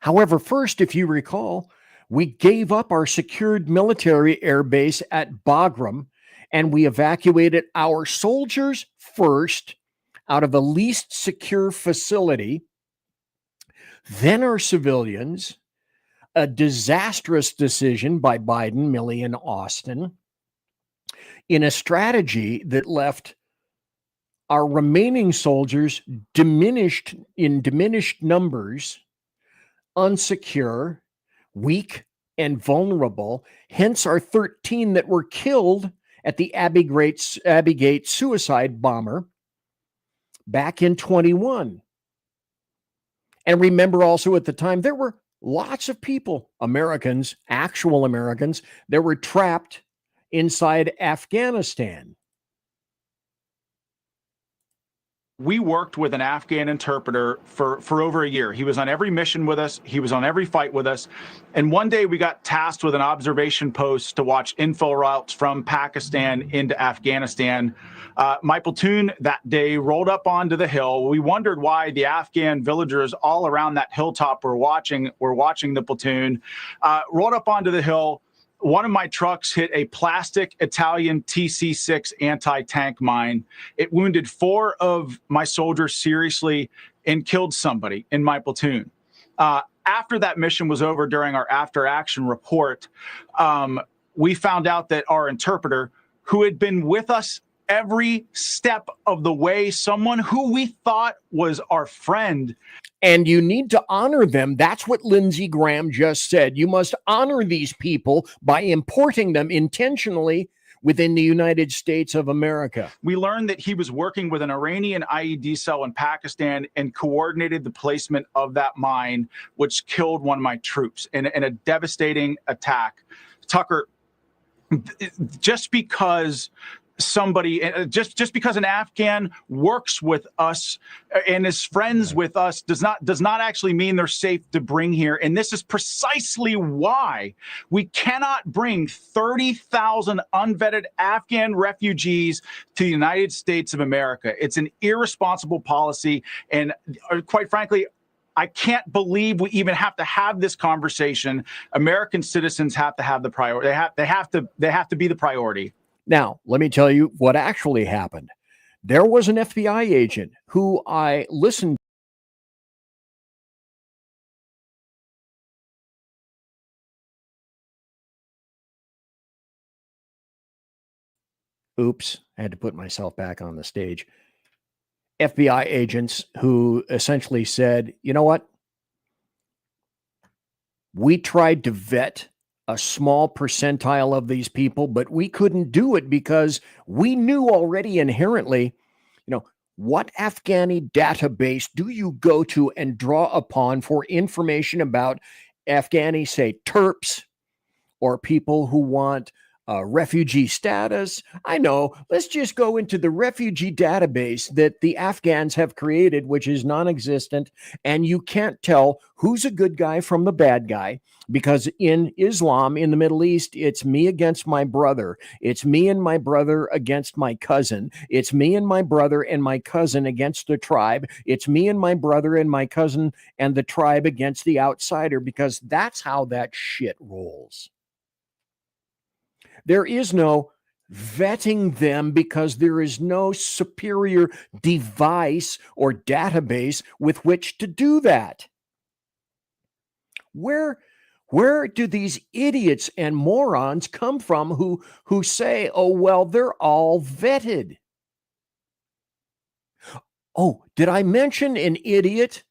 However, first, if you recall, we gave up our secured military air base at Bagram, and we evacuated our soldiers first out of the least secure facility, then our civilians, a disastrous decision by Biden, Milley, and Austin, in a strategy that left our remaining soldiers diminished numbers, unsecure, weak, and vulnerable, hence our 13 that were killed at the Abbey Gate suicide bomber back in 21. And remember also at the time, there were lots of people, Americans, actual Americans, that were trapped inside Afghanistan. We worked with an Afghan interpreter for over a year. He was on every mission with us. He was on every fight with us. And one day we got tasked with an observation post to watch info routes from Pakistan into Afghanistan. My platoon that day rolled up onto the hill. We wondered why the Afghan villagers all around that hilltop were watching the platoon. Rolled up onto the hill. One of my trucks hit a plastic Italian TC-6 anti-tank mine. It wounded 4 of my soldiers seriously and killed somebody in my platoon. After that mission was over, during our after-action report, we found out that our interpreter, who had been with us every step of the way, someone who we thought was our friend. And you need to honor them. That's what Lindsey Graham just said. You must honor these people by importing them intentionally within the United States of America. We learned that he was working with an Iranian IED cell in Pakistan and coordinated the placement of that mine, which killed one of my troops in a devastating attack. Tucker, just because an Afghan works with us and is friends with us does not actually mean they're safe to bring here. And this is precisely why we cannot bring 30,000 unvetted Afghan refugees to the United States of America. It's an irresponsible policy. And quite frankly, I can't believe we even have to have this conversation. American citizens have to have the priority. They have to be the priority. Now, let me tell you what actually happened. There was an FBI agent who I listened Oops, I had to put myself back on the stage. FBI agents who essentially said, you know what? We tried to vet a small percentile of these people, but we couldn't do it because we knew already inherently, what Afghani database do you go to and draw upon for information about Afghani, say, Terps, or people who want refugee status? I know. Let's just go into the refugee database that the Afghans have created, which is non-existent, and you can't tell who's a good guy from the bad guy, because in Islam, in the Middle East, it's me against my brother. It's me and my brother against my cousin. It's me and my brother and my cousin against the tribe. It's me and my brother and my cousin and the tribe against the outsider, because that's how that shit rolls. There is no vetting them because there is no superior device or database with which to do that. Where Where do these idiots and morons come from who say, oh, well, they're all vetted? Oh, did I mention an idiot?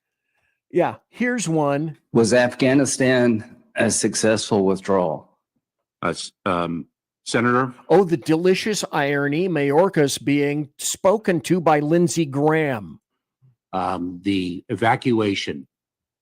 Yeah, here's one. Was Afghanistan a successful withdrawal? Senator? Oh, the delicious irony, Mayorkas being spoken to by Lindsey Graham. The evacuation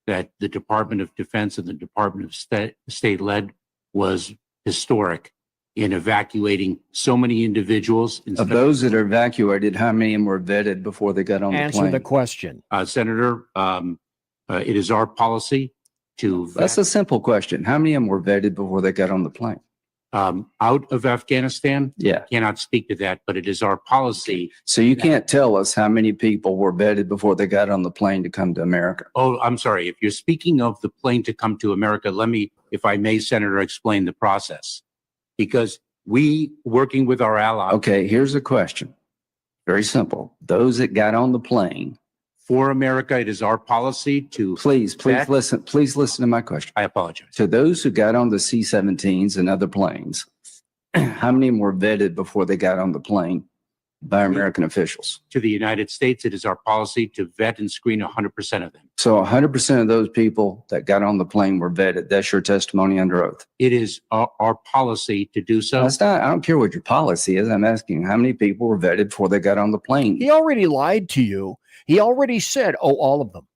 that the Department of Defense and the Department of State led was historic in evacuating so many individuals. Of those that are evacuated, how many of them were vetted before they got on the plane? Answer the question. Senator, it is our policy to vet. That's a simple question. How many of them were vetted before they got on the plane? Out of Afghanistan? Yeah. Cannot speak to that, but it is our policy. So you can't tell us how many people were vetted before they got on the plane to come to America. Oh, I'm sorry. If you're speaking of the plane to come to America, let me, if I may, Senator, explain the process. Because we, working with our allies. Okay, here's a question. Very simple. Those that got on the plane. For America, it is our policy to. Please listen to my question. I apologize. To those who got on the C-17s and other planes, how many of them were vetted before they got on the plane by American officials? To the United States, it is our policy to vet and screen 100% of them. So 100% of those people that got on the plane were vetted. That's your testimony under oath. It is our policy to do so. That's not, I don't care what your policy is. I'm asking how many people were vetted before they got on the plane. He already lied to you. He already said, oh, all of them.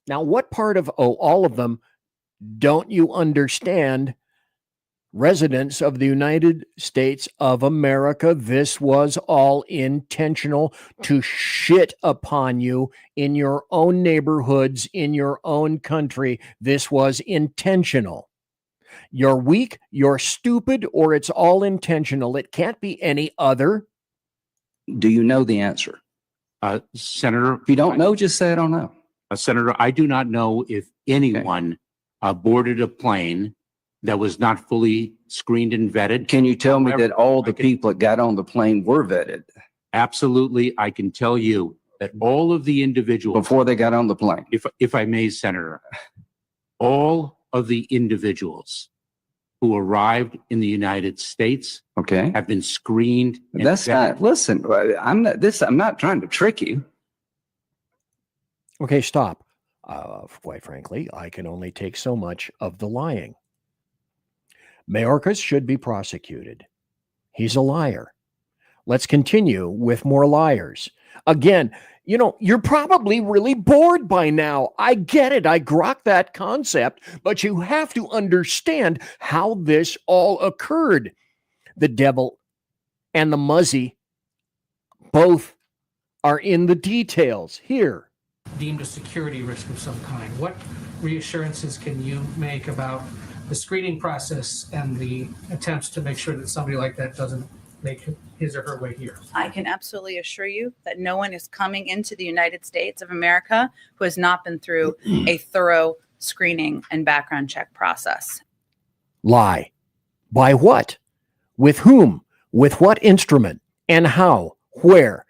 Now, what part of, oh, all of them, don't you understand? Residents of the United States of America, this was all intentional to shit upon you in your own neighborhoods, in your own country. This was intentional. You're weak, you're stupid, or it's all intentional. It can't be any other. Do you know the answer? Senator, if you don't know, just say I don't know. Senator, I do not know if anyone boarded a plane that was not fully screened and vetted. Can you tell me that all the people that got on the plane were vetted? Absolutely. I can tell you that all of the individuals. Before they got on the plane. If I may, Senator, all of the individuals who arrived in the United States have been screened. That's not, listen, I'm not trying to trick you. Okay, stop. Quite frankly, I can only take so much of the lying. Mayorkas should be prosecuted. He's a liar. Let's continue with more liars. Again, you know, you're probably really bored by now. I get it. I grok that concept, but you have to understand how this all occurred. The devil and the Muzzie both are in the details here. Deemed a security risk of some kind. What reassurances can you make about the screening process and the attempts to make sure that somebody like that doesn't make his or her way here? I can absolutely assure you that no one is coming into the United States of America who has not been through a thorough screening and background check process. Lie. By what? With whom? With what instrument? And how? Where?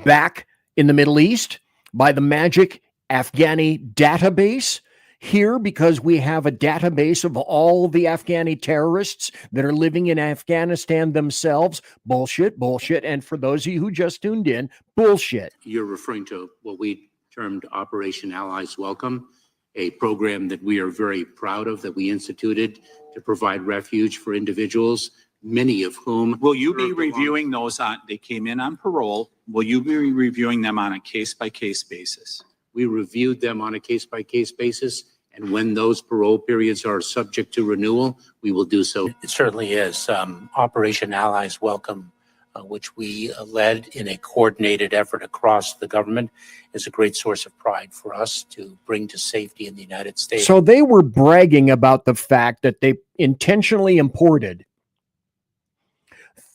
Back in the Middle East? By the magic Afghani database? Here, because we have a database of all the Afghani terrorists that are living in Afghanistan themselves. Bullshit, bullshit. And for those of you who just tuned in, bullshit. You're referring to what we termed Operation Allies Welcome, a program that we are very proud of, that we instituted to provide refuge for individuals, many of whom. Will you be reviewing those they came in on parole? Will you be reviewing them on a case-by-case basis? We reviewed them on a case-by-case basis, and when those parole periods are subject to renewal, we will do so. It certainly is. Operation Allies Welcome, which we led in a coordinated effort across the government, is a great source of pride for us to bring to safety in the United States. So they were bragging about the fact that they intentionally imported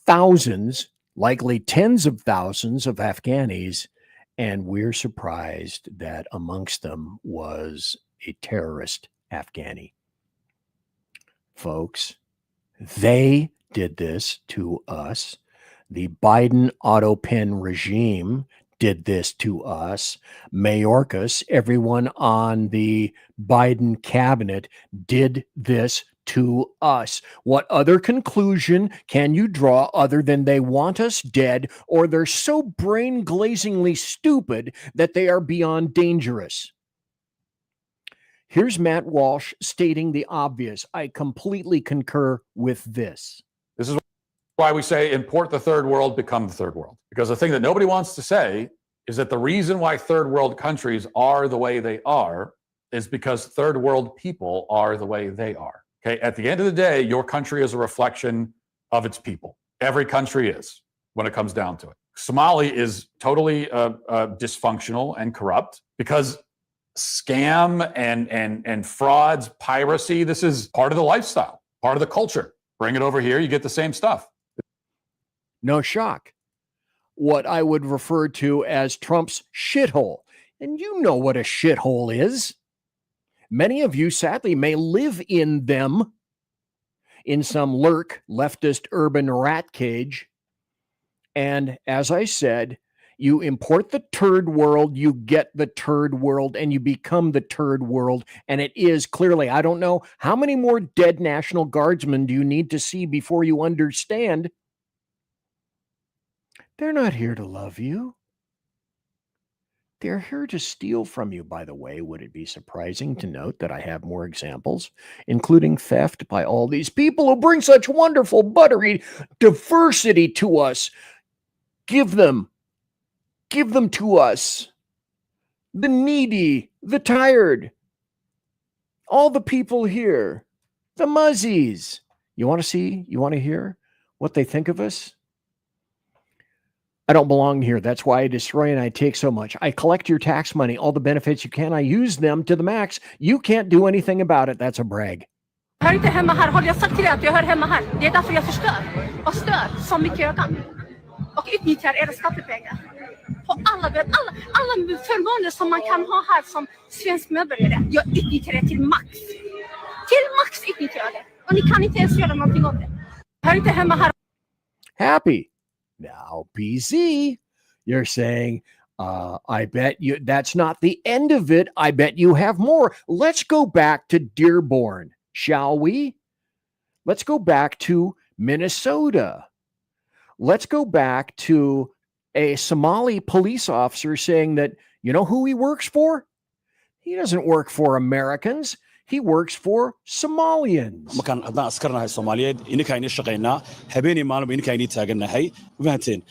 thousands, likely tens of thousands of Afghanis, and we're surprised that amongst them was a terrorist Afghani. Folks, they did this to us. The Biden auto pen regime did this to us. Mayorkas, everyone on the Biden cabinet did this to us. What other conclusion can you draw other than they want us dead, or they're so brain-glazingly stupid that they are beyond dangerous? Here's Matt Walsh stating the obvious. I completely concur with this. This is why we say import the third world, become the third world. Because the thing that nobody wants to say is that the reason why third world countries are the way they are is because third world people are the way they are. Okay, at the end of the day, your country is a reflection of its people. Every country is, when it comes down to it. Somali is totally dysfunctional and corrupt because scam and frauds, piracy, this is part of the lifestyle, part of the culture. Bring it over here, you get the same stuff. No shock. What I would refer to as Trump's shithole. And you know what a shithole is. Many of you, sadly, may live in them in some lurk leftist urban rat cage. And as I said, you import the turd world, you get the turd world, and you become the turd world. And it is clearly, I don't know, how many more dead National Guardsmen do you need to see before you understand? They're not here to love you. They're here to steal from you. By the way, would it be surprising to note that I have more examples, including theft by all these people who bring such wonderful buttery diversity to us? Give them to us. The needy, the tired, all the people here, the muzzies. You want to see, you want to hear what they think of us? I don't belong here. That's why I destroy and I take so much. I collect your tax money, all the benefits you can. I use them to the max. You can't do anything about it. That's a brag. Hör inte hemma här. Har jag sagt till dig att jag hör hemma här? Det är därför jag förstör. Och stör så mycket jag kan. Och utnyttjar era skattepengar. På alla förmåner som man kan ha här som svensk medborgare. Jag utnyttjar det till max. Till max utnyttjar jag det. Och ni kan inte ens göra någonting åt det. Hör inte hemma här. Happy. Now, PC, you're saying, I bet you that's not the end of it. I bet you have more. Let's go back to Dearborn, shall we? Let's go back to Minnesota. Let's go back to a Somali police officer saying that, you know who he works for? He doesn't work for Americans. He works for Somalians. markaan haddaan askarnahay Soomaaliyeed ininka ayni shaqeynaa habeenii maalinba ininka ayni taagannahay fahanteen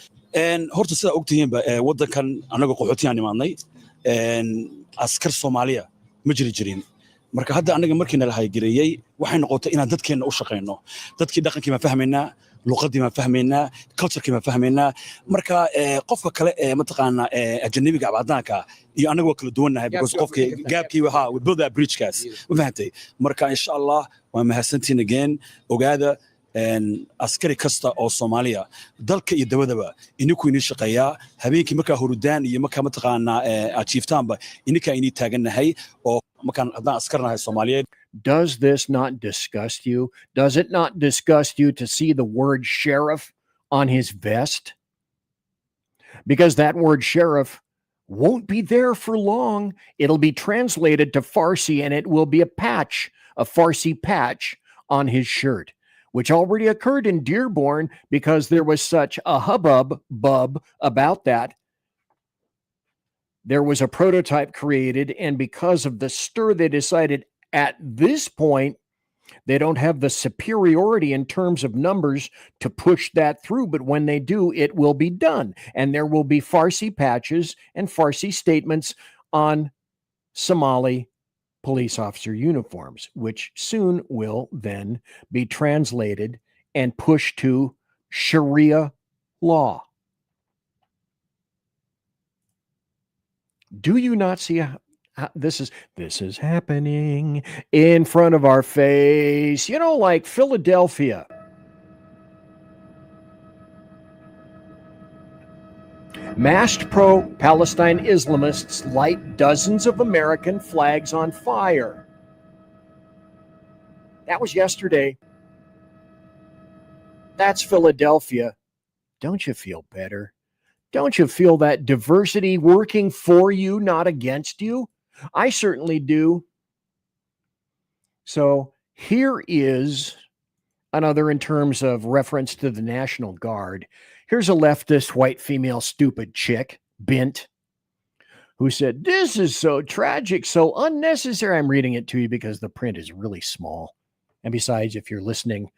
horta sida ogtihiinba wadankan anaga qaxootiyan imaadnay askar Soomaaliya ma jirin marka hadda anaga markii nala haygareeyay waxay noqotay inaan dadkeena u shaqeyno dadkii dhaqankii ma fahmeynaa luqadii ma fahmeynaa culture-kii ma fahmeynaa marka qofka kale mataqaana ajnabiga abadaanka iyo anaga waa kala duwanahay because qofkii gaabkii waxa we build that bridge kaas ma fahantay marka insha Allah waa mahadsantiin again ogaada askari kasta oo Soomaaliya dalka iyo dabadaba ininku inii shaqeeyaa habeenkii marka hurudaan iyo marka mataqaana achievetaanba ininka inii taaganahay oo markaan haddaan askarnahay Soomaaliyeed. Does this not disgust you? Does it not disgust you to see the word sheriff on his vest? Because that word sheriff won't be there for long. It'll be translated to Farsi and it will be a patch, a Farsi patch on his shirt, which already occurred in Dearborn because there was such a hubbub about that. There was a prototype created, and because of the stir, they decided at this point, they don't have the superiority in terms of numbers to push that through. But when they do, it will be done. And there will be Farsi patches and Farsi statements on Somali police officer uniforms, which soon will then be translated and pushed to Sharia law. Do you not see this is happening in front of our face? You know, like Philadelphia. Masked pro-Palestine Islamists light dozens of American flags on fire. That was yesterday. That's Philadelphia. Don't you feel better? Don't you feel that diversity working for you, not against you? I certainly do. So here is another in terms of reference to the National Guard. Here's a leftist white female stupid chick, Bint, who said, "This is so tragic, so unnecessary." I'm reading it to you because the print is really small. And besides, if you're listening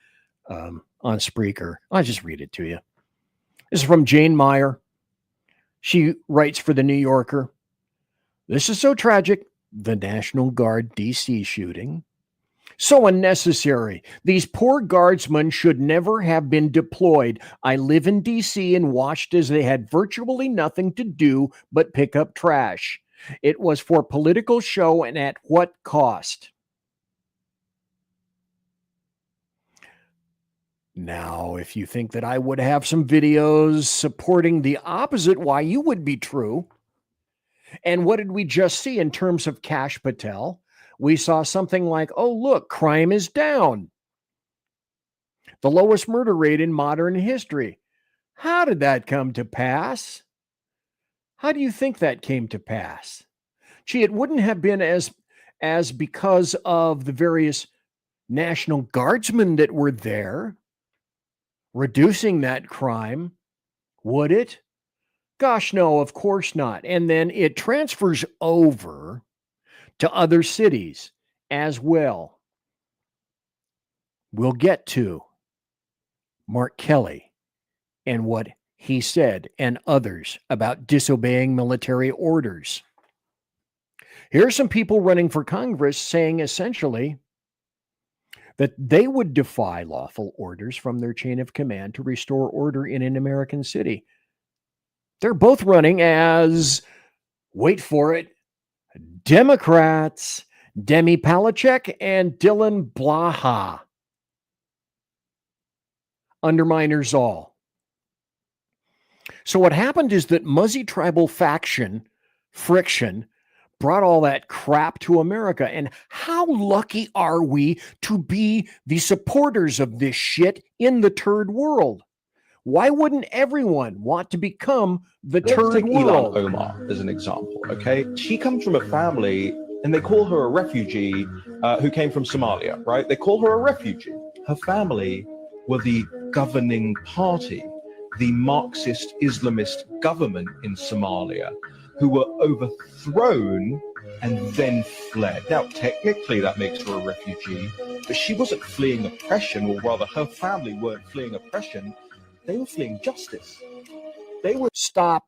on Spreaker, I'll just read it to you. This is from Jane Meyer. She writes for the New Yorker. "This is so tragic. The National Guard DC shooting. So unnecessary. These poor guardsmen should never have been deployed. I live in DC and watched as they had virtually nothing to do but pick up trash. It was for political show, and at what cost?" Now, if you think that I would have some videos supporting the opposite, why, you would be true. And what did we just see in terms of Kash Patel? We saw something like, oh, look, crime is down. The lowest murder rate in modern history. How did that come to pass? How do you think that came to pass? Gee, it wouldn't have been as because of the various National Guardsmen that were there reducing that crime, would it? Gosh, no, of course not. And then it transfers over to other cities as well. We'll get to Mark Kelly and what he said and others about disobeying military orders. Here are some people running for Congress saying essentially that they would defy lawful orders from their chain of command to restore order in an American city. They're both running as, wait for it, Democrats, Demi Palachek and Dylan Blaha. Underminers all. So what happened is that Muzzie tribal faction friction brought all that crap to America. And how lucky are we to be the supporters of this shit in the third world? Why wouldn't everyone want to become the third take world? Ilhan Omar as an example, okay? She comes from a family, and they call her a refugee who came from Somalia, right? They call her a refugee. Her family were the governing party, the Marxist Islamist government in Somalia, who were overthrown and then fled. Now, technically, that makes her a refugee, but she wasn't fleeing oppression, or rather, her family weren't fleeing oppression. They were fleeing justice. They were... Stop.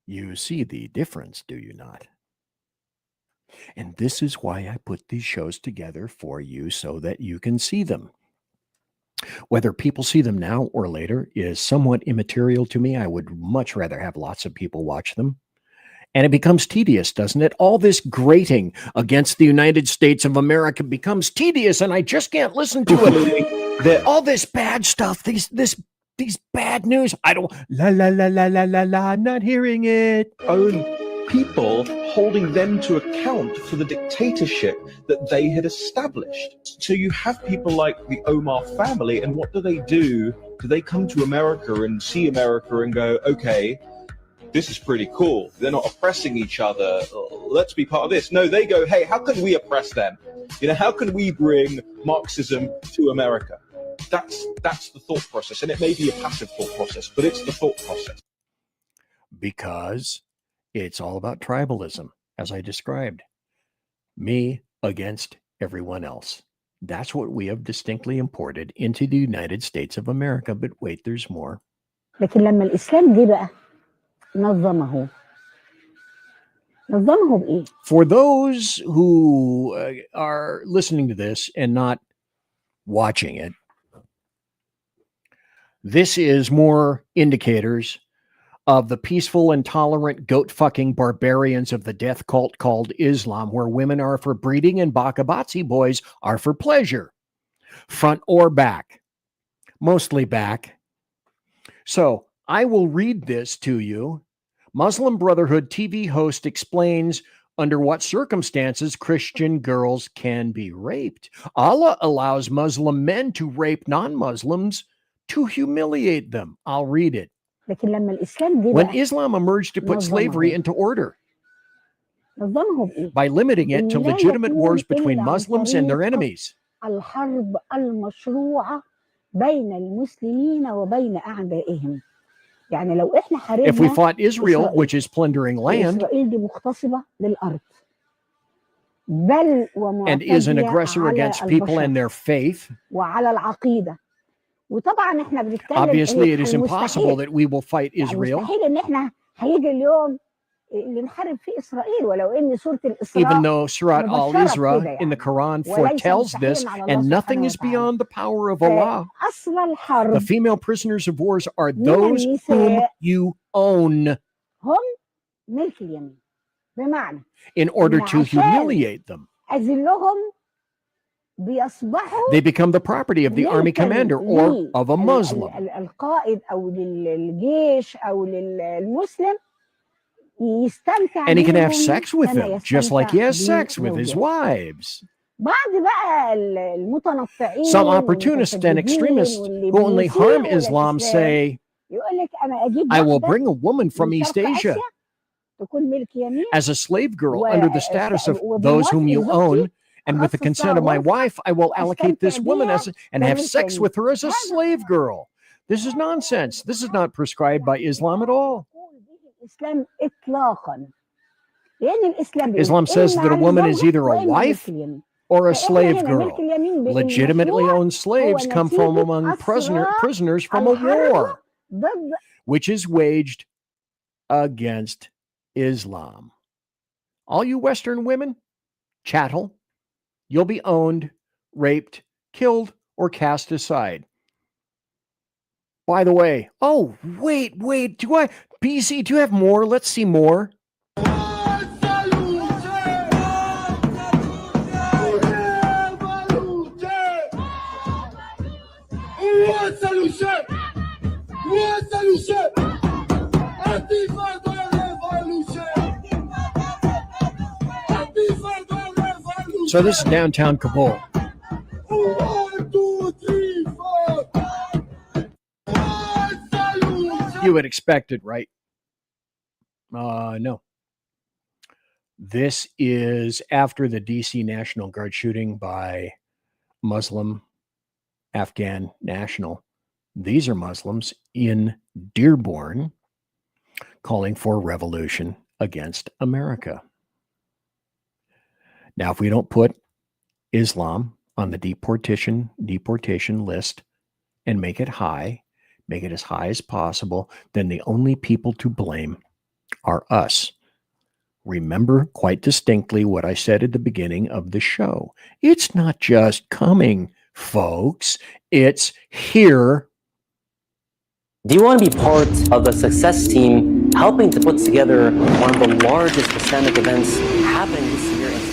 You see the difference, do you not? And this is why I put these shows together for you, so that you can see them. Whether people see them now or later is somewhat immaterial to me. I would much rather have lots of people watch them. And it becomes tedious, doesn't it? All this grating against the United States of America becomes tedious, and I just can't listen to it. All this bad stuff, these bad news. I don't, I'm not hearing it. Own people holding them to account for the dictatorship that they had established. So you have people like the Omar family, and what do? Do they come to America and see America and go, okay, this is pretty cool. They're not oppressing each other. Let's be part of this. No, they go, hey, how can we oppress them? You know, how can we bring Marxism to America? That's the thought process. And it may be a passive thought process, but it's the thought process. Because it's all about tribalism, as I described. Me against everyone else. That's what we have distinctly imported into the United States of America. But wait, there's more. لكن لما الإسلام جه بقى نظمه بإيه؟ For those who are listening to this and not watching it, this is more indicators of the peaceful and tolerant goat-fucking barbarians of the death cult called Islam, where women are for breeding and bakabatsi boys are for pleasure, front or back, mostly back. So I will read this to you. Muslim Brotherhood TV host explains under what circumstances Christian girls can be raped. Allah allows Muslim men to rape non-Muslims to humiliate them. I'll read it. لكن لما الإسلام جه When بقى Islam emerged to put slavery into order نظمه بإيه؟ by limiting it to إن لا legitimate يكون wars between إلا عن Muslims and their طريق enemies. الحرب المشروعة بين المسلمين وبين أعدائهم. يعني لو إحنا If we حاربنا fought Israel, إسرائيل which is plundering land, وإسرائيل دي مغتصبة للأرض بل and is an ومعتدية aggressor على against people and البشر their faith, وعلى العقيدة. وطبعا إحنا بنتكلم obviously it is impossible المستحيل that we will fight يعني Israel, مستحيل إن إحنا هيجي اليوم اللي نحارب فيه إسرائيل ولو إن سورة even الإسراء though Surat مبشرة بكده al-Isra in the يعني Quran وليس foretells this, مستحيلا على الله and nothing سبحانه is وتعالى. beyond the power of Allah. أصل The الحرب female prisoners of wars are من those whom النساء you own هم ملك اليمين بمعنى in order إن to عشان humiliate them. أذلهم بيصبحوا They become the property of the army commander or of a Muslim. القائد أو للجيش أو للمسلم يستمتع And he can have بيهم sex with كما them, just like he يستمتع has sex with his بزوجاته. wives. بعض بقى المتنطعين Some opportunists and extremists واللي who only harm بيسيئوا Islam للإسلام say, يقول لك أنا أجيب I will واحدة bring a woman from من East شرق Asia آسيا تكون ملك يمين as a slave girl under the status of those whom you وبموافقة own, زوجتي and with the consent of my wife, I will allocate this woman as and have sex with her as a slave girl. This is nonsense. This is not prescribed by Islam at all. الإسلام إطلاقا لأن الإسلام Islam says that a woman is either a wife or a slave girl. Legitimately owned slaves come from among prisoners from a war which is waged against Islam. All you Western women, chattel, you'll be owned, raped, killed, or cast aside. By the way, oh, wait, BC, do you have more? Let's see more. So this is downtown Kabul. You would expect it, right? No. This is after the DC National Guard shooting by Muslim Afghan national. These are Muslims in Dearborn calling for revolution against America. Now, if we don't put Islam on the deportation list and make it as high as possible, then the only people to blame are us. Remember quite distinctly what I said at the beginning of the show. It's not just coming, folks. It's here. Do you want to be part of the success team helping to put together one of the largest Islamic events happening this year in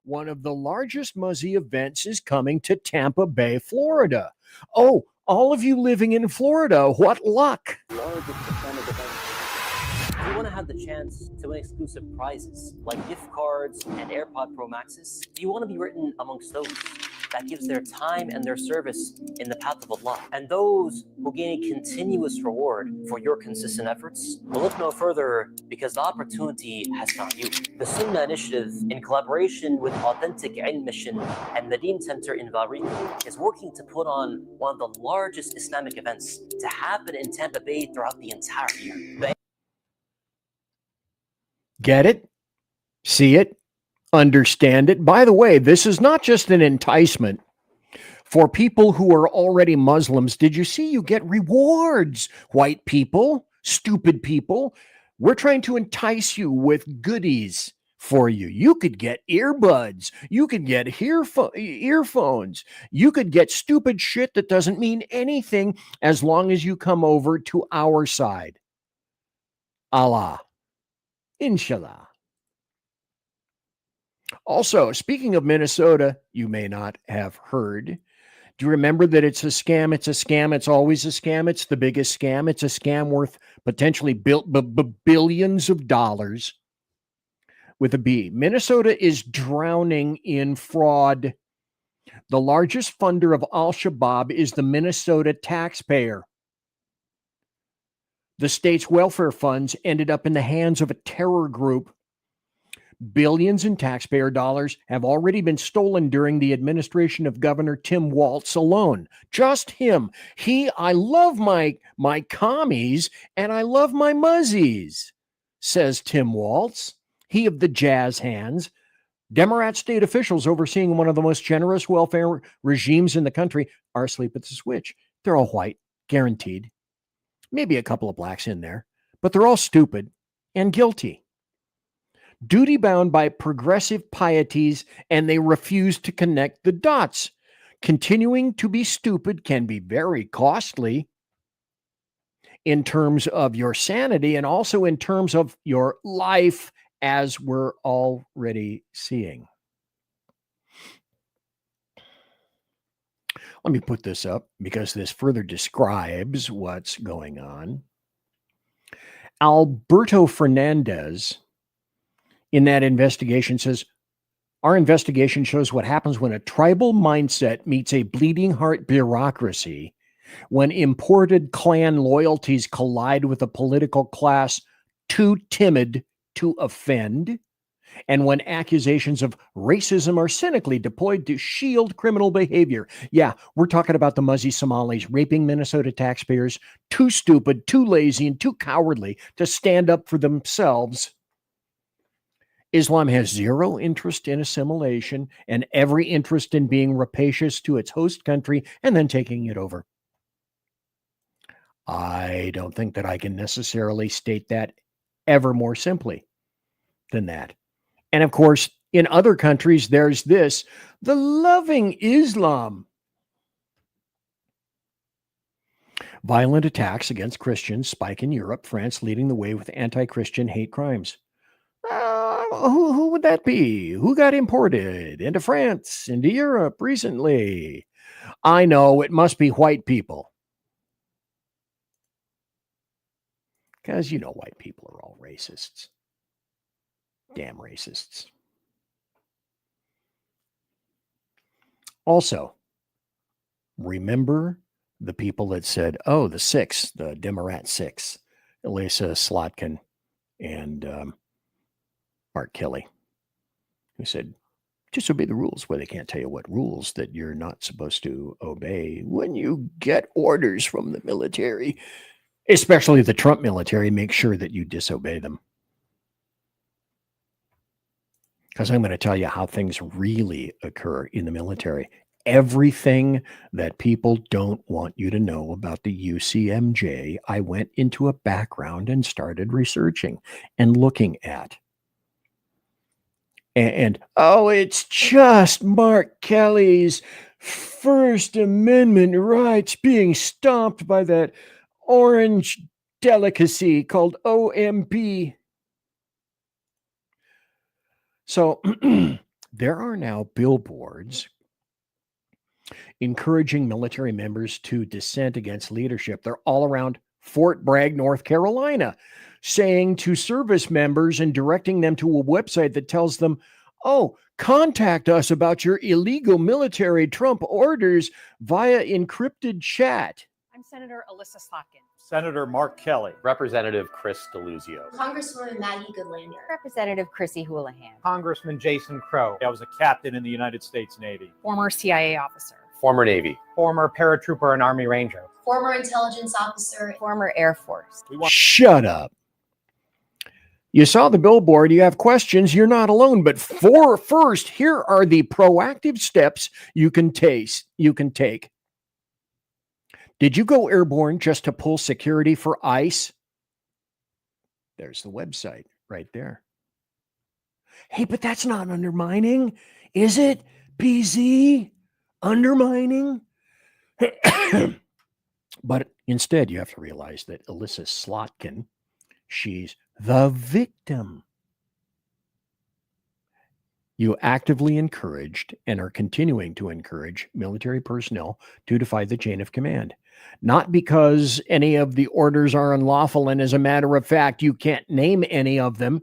One of the largest Muzzie events is coming to Tampa Bay, Florida. Oh, all of you living in Florida, what luck. If you want to have the chance to win exclusive prizes like gift cards and AirPod Pro Maxes, do you want to be written amongst those that gives their time and their service in the path of Allah, and those who gain a continuous reward for your consistent efforts? Well, look no further, because the opportunity has found you. The Sunnah Initiative, in collaboration with Authentic Ilm Mission and the Deen Center in Valrico, is working to put on one of the largest Islamic events to happen in Tampa Bay throughout the entire year. Get it? See it? Understand it? By the way, this is not just an enticement for people who are already Muslims. Did you see you get rewards? White people, stupid people. We're trying to entice you with goodies for you. You could get earbuds. You could get earphones. You could get stupid shit that doesn't mean anything as long as you come over to our side. Allah. Inshallah. Also, speaking of Minnesota, you may not have heard. Do you remember that it's a scam? It's a scam. It's always a scam. It's the biggest scam. It's a scam worth potentially billions of dollars with a B. Minnesota is drowning in fraud. The largest funder of al-Shabaab is the Minnesota taxpayer. The state's welfare funds ended up in the hands of a terror group. Billions in taxpayer dollars have already been stolen during the administration of Governor Tim Walz alone. Just him. I love my commies and I love my muzzies, says Tim Walz. He of the jazz hands. Demorat state officials overseeing one of the most generous welfare regimes in the country are asleep at the switch. They're all white, guaranteed. Maybe a couple of blacks in there, but they're all stupid and guilty. Duty-bound by progressive pieties, and they refuse to connect the dots. Continuing to be stupid can be very costly in terms of your sanity and also in terms of your life, as we're already seeing. Let me put this up because this further describes what's going on. Alberto Fernandez, in that investigation, says, our investigation shows what happens when a tribal mindset meets a bleeding heart bureaucracy, when imported clan loyalties collide with a political class too timid to offend, and when accusations of racism are cynically deployed to shield criminal behavior. Yeah, we're talking about the Muzzie Somalis raping Minnesota taxpayers, too stupid, too lazy, and too cowardly to stand up for themselves. Islam has zero interest in assimilation and every interest in being rapacious to its host country and then taking it over. I don't think that I can necessarily state that ever more simply than that. And of course, in other countries, there's this, the loving Islam. Violent attacks against Christians spike in Europe, France leading the way with anti-Christian hate crimes. Who would that be? Who got imported into France, into Europe recently? I know it must be white people. Because you know white people are all racists. Damn racists. Also, remember the people that said, oh, the six, the Demorat six, Elisa Slotkin and Mark Kelly, who said, just obey the rules, where they can't tell you what rules that you're not supposed to obey when you get orders from the military, especially the Trump military. Make sure that you disobey them. Because I'm going to tell you how things really occur in the military. Everything that people don't want you to know about the UCMJ, I went into a background and started researching and looking at. And oh, it's just Mark Kelly's First Amendment rights being stomped by that orange delicacy called OMP. So there are now billboards encouraging military members to dissent against leadership. They're all around Fort Bragg, North Carolina, saying to service members and directing them to a website that tells them, oh, contact us about your illegal military Trump orders via encrypted chat. I'm Senator Alyssa Slotkin. Senator Mark Kelly. Representative Chris DeLuzio. Congresswoman Maggie Goodlander. Representative Chrissy Houlihan. Congressman Jason Crow. I was a captain in the United States Navy. Former CIA officer. Former Navy. Former paratrooper and Army Ranger. Former intelligence officer. Former Air Force. Shut up. You saw the billboard, you have questions, you're not alone. But first, here are the proactive steps you can take. Did you go airborne just to pull security for ICE? There's the website right there. Hey, but that's not undermining, is it? PZ? Undermining? But instead, you have to realize that Alyssa Slotkin, she's the victim. You actively encouraged and are continuing to encourage military personnel to defy the chain of command. Not because any of the orders are unlawful, and as a matter of fact, you can't name any of them,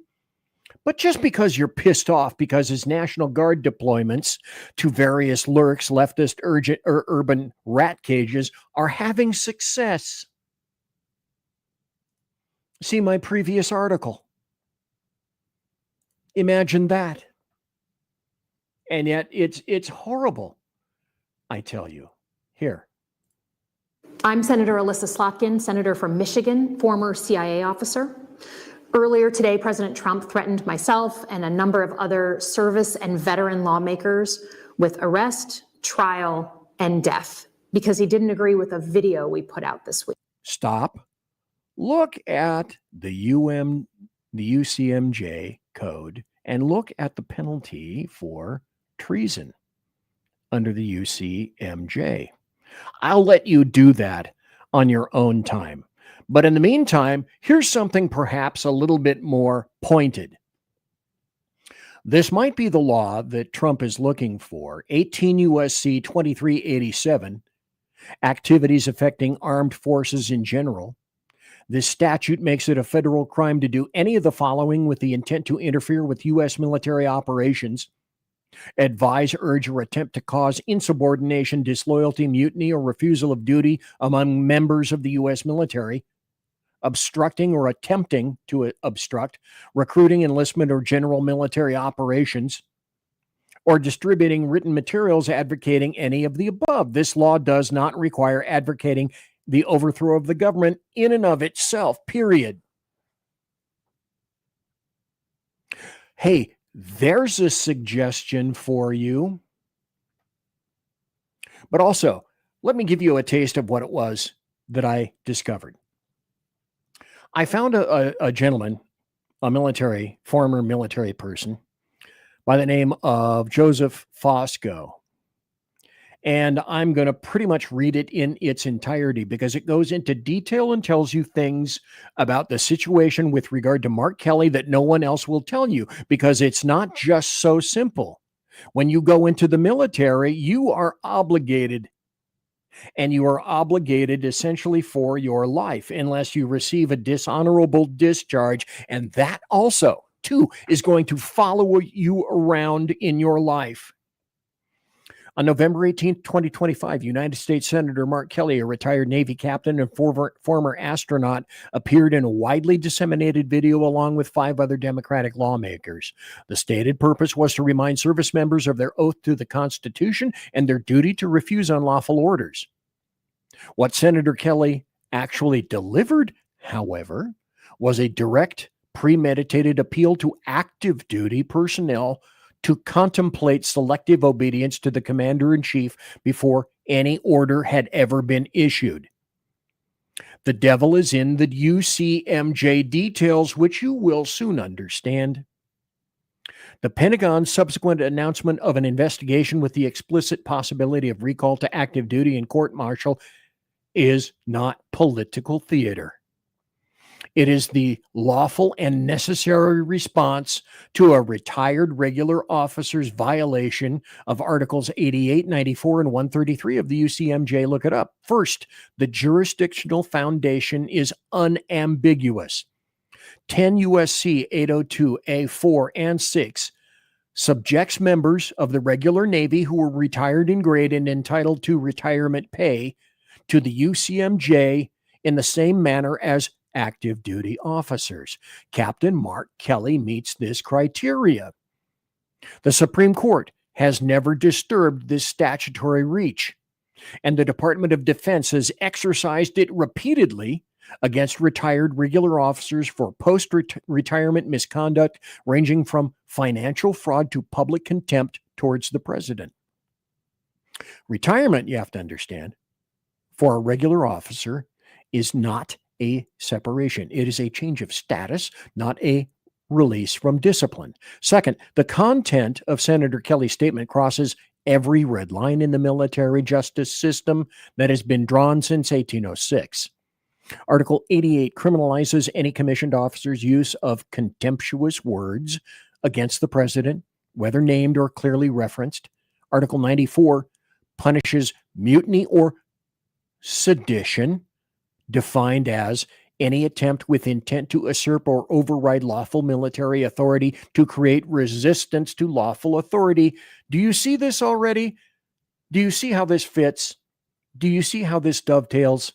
But just because you're pissed off because his National Guard deployments to various lurks, leftist, urgent, or urban rat cages are having success. See my previous article. Imagine that. And yet it's horrible, I tell you. Here. I'm Senator Alyssa Slotkin, senator from Michigan, former CIA officer. Earlier today, President Trump threatened myself and a number of other service and veteran lawmakers with arrest, trial, and death because he didn't agree with a video we put out this week. Stop. Look at the UCMJ code and look at the penalty for treason under the UCMJ. I'll let you do that on your own time. But in the meantime, here's something perhaps a little bit more pointed. This might be the law that Trump is looking for, 18 U.S.C. 2387, activities affecting armed forces in general. This statute makes it a federal crime to do any of the following with the intent to interfere with U.S. military operations: advise, urge, or attempt to cause insubordination, disloyalty, mutiny, or refusal of duty among members of the U.S. military, obstructing or attempting to obstruct recruiting, enlistment, or general military operations, or distributing written materials advocating any of the above. This law does not require advocating the overthrow of the government in and of itself, period. Hey, there's a suggestion for you. But also, let me give you a taste of what it was that I discovered. I found a gentleman, a former military person, by the name of Joseph Fosco. And I'm going to pretty much read it in its entirety because it goes into detail and tells you things about the situation with regard to Mark Kelly that no one else will tell you, because it's not just so simple. When you go into the military, you are obligated, and you are obligated essentially for your life unless you receive a dishonorable discharge. And that also, too, is going to follow you around in your life. On November 18, 2025, United States Senator Mark Kelly, a retired Navy captain and former astronaut, appeared in a widely disseminated video along with 5 other Democratic lawmakers. The stated purpose was to remind service members of their oath to the Constitution and their duty to refuse unlawful orders. What Senator Kelly actually delivered, however, was a direct, premeditated appeal to active duty personnel to contemplate selective obedience to the commander-in-chief before any order had ever been issued. The devil is in the UCMJ details, which you will soon understand. The Pentagon's subsequent announcement of an investigation with the explicit possibility of recall to active duty and court-martial is not political theater. It is the lawful and necessary response to a retired regular officer's violation of Articles 88, 94, and 133 of the UCMJ. Look it up. First, the jurisdictional foundation is unambiguous. 10 U.S.C. 802 A4 and 6 subjects members of the regular Navy who were retired in grade and entitled to retirement pay to the UCMJ in the same manner as active duty officers. Captain Mark Kelly meets this criteria. The Supreme Court has never disturbed this statutory reach, and the Department of Defense has exercised it repeatedly against retired regular officers for post-retirement misconduct ranging from financial fraud to public contempt towards the president. Retirement, you have to understand, for a regular officer is not a separation. It is a change of status, not a release from discipline. Second, the content of Senator Kelly's statement crosses every red line in the military justice system that has been drawn since 1806. Article 88 criminalizes any commissioned officer's use of contemptuous words against the president, whether named or clearly referenced. Article 94 punishes mutiny or sedition, defined as any attempt with intent to usurp or override lawful military authority to create resistance to lawful authority. Do you see this already? Do you see how this fits? Do you see how this dovetails?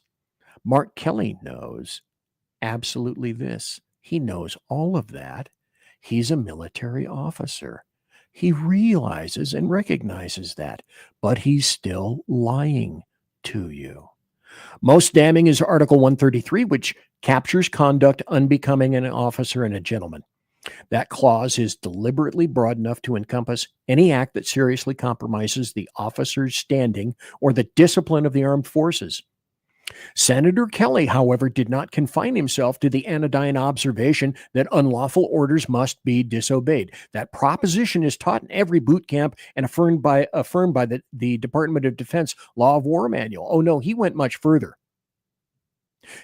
Mark Kelly knows absolutely this. He knows all of that. He's a military officer. He realizes and recognizes that, but he's still lying to you. Most damning is Article 133, which captures conduct unbecoming an officer and a gentleman. That clause is deliberately broad enough to encompass any act that seriously compromises the officer's standing or the discipline of the armed forces. Senator Kelly, however, did not confine himself to the anodyne observation that unlawful orders must be disobeyed. That proposition is taught in every boot camp and affirmed by the Department of Defense Law of War Manual. Oh no, he went much further.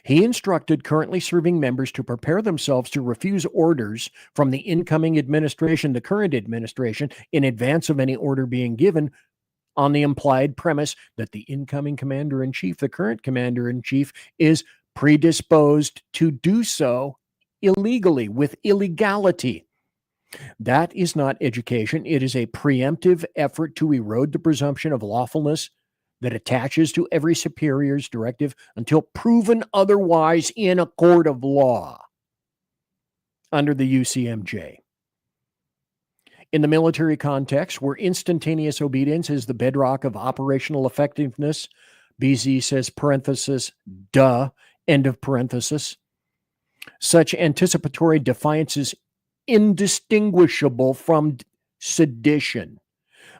He instructed currently serving members to prepare themselves to refuse orders from the incoming administration, the current administration, in advance of any order being given, on the implied premise that the incoming commander-in-chief, the current commander-in-chief, is predisposed to do so illegally, with illegality. That is not education. It is a preemptive effort to erode the presumption of lawfulness that attaches to every superior's directive until proven otherwise in a court of law under the UCMJ. In the military context, where instantaneous obedience is the bedrock of operational effectiveness, BZ says, parenthesis, duh, end of parenthesis, such anticipatory defiance is indistinguishable from sedition.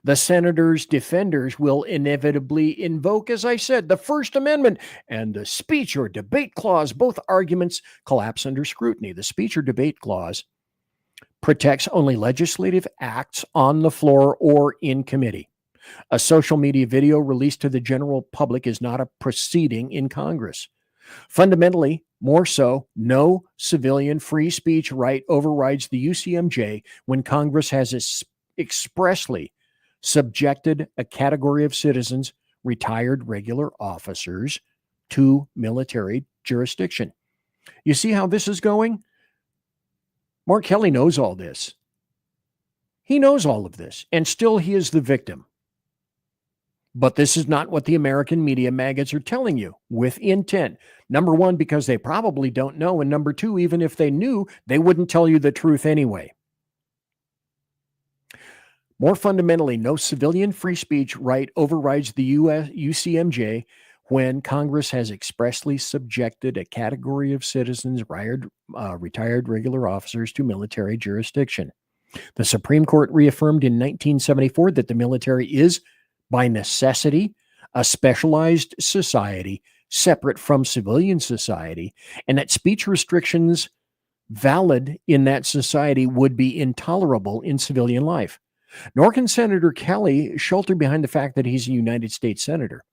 The senator's defenders will inevitably invoke, as I said, the First Amendment and the speech or debate clause. Both arguments collapse under scrutiny. The speech or debate clause protects only legislative acts on the floor or in committee. A social media video released to the general public is not a proceeding in Congress. Fundamentally, more so, no civilian free speech right overrides the UCMJ when Congress has expressly subjected a category of citizens, retired regular officers, to military jurisdiction. You see how this is going? Mark Kelly knows all this. He knows all of this, and still he is the victim. But this is not what the American media maggots are telling you with intent. Number one, because they probably don't know, and number two, even if they knew, they wouldn't tell you the truth anyway. More fundamentally, no civilian free speech right overrides the UCMJ when Congress has expressly subjected a category of citizens, retired regular officers, to military jurisdiction. The Supreme Court reaffirmed in 1974 that the military is, by necessity, a specialized society separate from civilian society, and that speech restrictions valid in that society would be intolerable in civilian life. Nor can Senator Kelly shelter behind the fact that he's a United States Senator.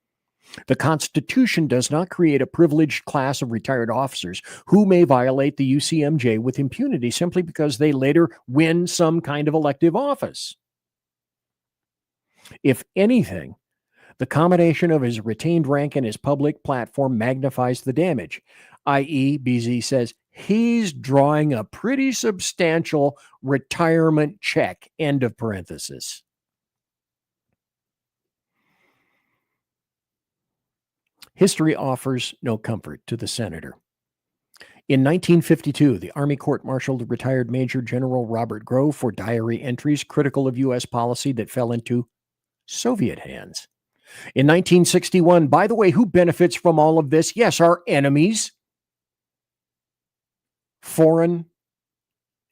The Constitution does not create a privileged class of retired officers who may violate the UCMJ with impunity simply because they later win some kind of elective office. If anything, the combination of his retained rank and his public platform magnifies the damage, i.e., BZ says, he's drawing a pretty substantial retirement check, end of parenthesis. History offers no comfort to the senator. In 1952, the Army court-martialed retired Major General Robert Grove for diary entries critical of U.S. policy that fell into Soviet hands. In 1961, by the way, who benefits from all of this? Yes, our enemies, foreign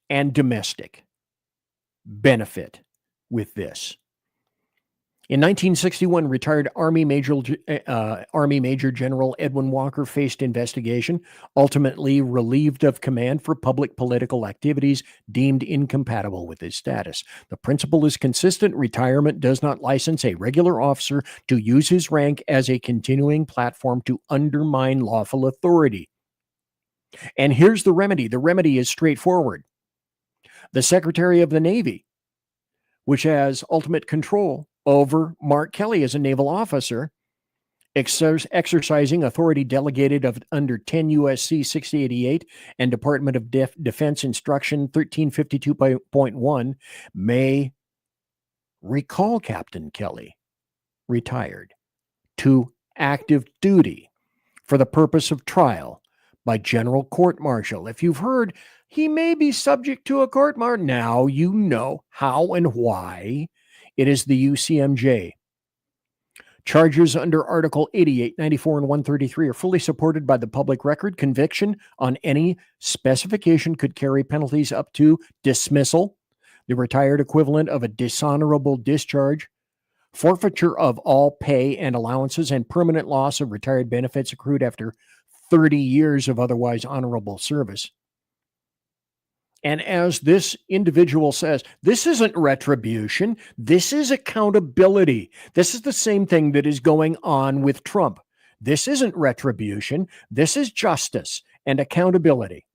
and domestic, benefit with this. In 1961, retired Army Major General Edwin Walker faced investigation, ultimately relieved of command for public political activities deemed incompatible with his status. The principle is consistent. Retirement does not license a regular officer to use his rank as a continuing platform to undermine lawful authority. And here's the remedy. The remedy is straightforward. The Secretary of the Navy, which has ultimate control over Mark Kelly as a naval officer, exercising authority delegated under 10 U.S.C. 6088 and Department of Defense Instruction 1352.1, may recall Captain Kelly, retired, to active duty for the purpose of trial by general court-martial. If you've heard he may be subject to a court-martial, now you know how and why. It is the UCMJ. Charges under Article 88, 94, and 133 are fully supported by the public record. Conviction on any specification could carry penalties up to dismissal, the retired equivalent of a dishonorable discharge, forfeiture of all pay and allowances, and permanent loss of retired benefits accrued after 30 years of otherwise honorable service. And as this individual says, this isn't retribution. This is accountability. This is the same thing that is going on with Trump. This isn't retribution. This is justice and accountability.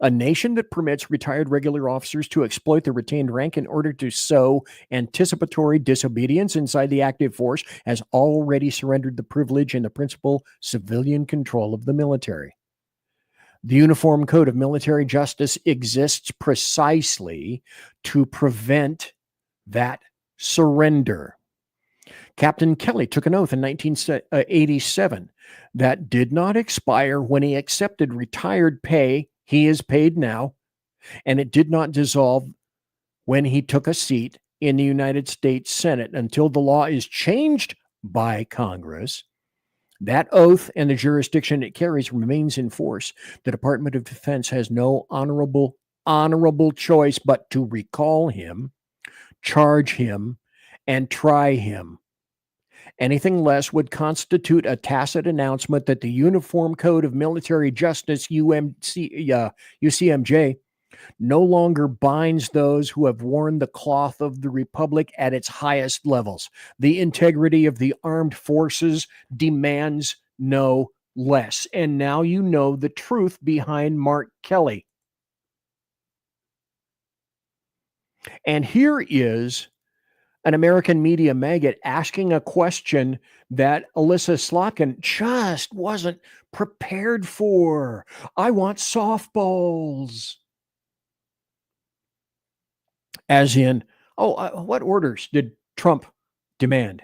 A nation that permits retired regular officers to exploit the retained rank in order to sow anticipatory disobedience inside the active force has already surrendered the privilege and the principal civilian control of the military. The Uniform Code of Military Justice exists precisely to prevent that surrender. Captain Kelly took an oath in 1987 that did not expire when he accepted retired pay. He is paid now, and it did not dissolve when he took a seat in the United States Senate until the law is changed by Congress. That oath and the jurisdiction it carries remains in force. The Department of Defense has no honorable choice but to recall him, charge him, and try him. Anything less would constitute a tacit announcement that the Uniform Code of Military Justice, UCMJ, no longer binds those who have worn the cloth of the Republic at its highest levels. The integrity of the armed forces demands no less. And now you know the truth behind Mark Kelly. And here is an American media maggot asking a question that Alyssa Slotkin just wasn't prepared for. I want softballs. As in, what orders did Trump demand?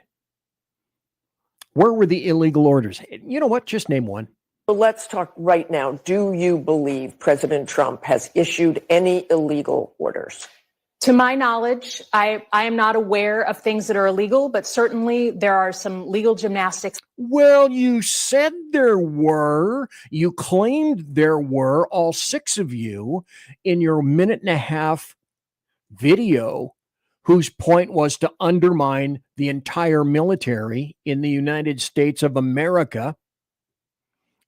Where were the illegal orders? You know what? Just name one. Well, let's talk right now. Do you believe President Trump has issued any illegal orders? To my knowledge, I am not aware of things that are illegal, but certainly there are some legal gymnastics. Well, you said there were. You claimed there were, all six of you, in your minute-and-a-half video, whose point was to undermine the entire military in the United States of America.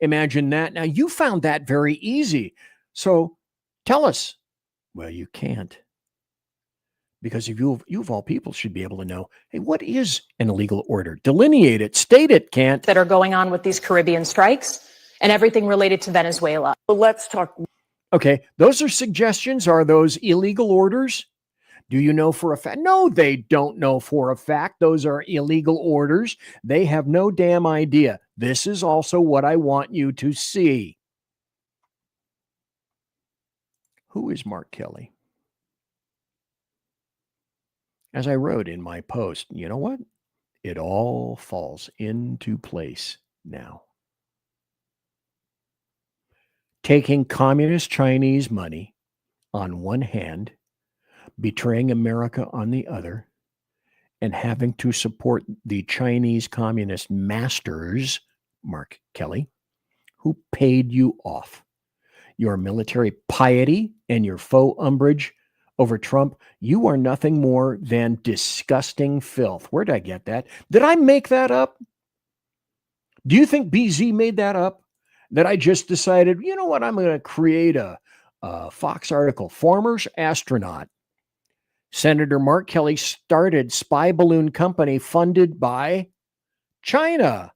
Imagine that. Now, you found that very easy. So tell us. Well, you can't. Because you of all people should be able to know, hey, what is an illegal order? Delineate it, state it, can't. That are going on with these Caribbean strikes and everything related to Venezuela. Well, let's talk. Okay, those are suggestions. Are those illegal orders? Do you know for a fact? No, they don't know for a fact. Those are illegal orders. They have no damn idea. This is also what I want you to see. Who is Mark Kelly? As I wrote in my post, you know what? It all falls into place now. Taking communist Chinese money on one hand, betraying America on the other, and having to support the Chinese communist masters, Mark Kelly, who paid you off. Your military piety and your faux umbrage over Trump, you are nothing more than disgusting filth. Where did I get that? Did I make that up? Do you think BZ made that up? That I just decided, you know what, I'm going to create a Fox article. Former astronaut Senator Mark Kelly started spy balloon company funded by China.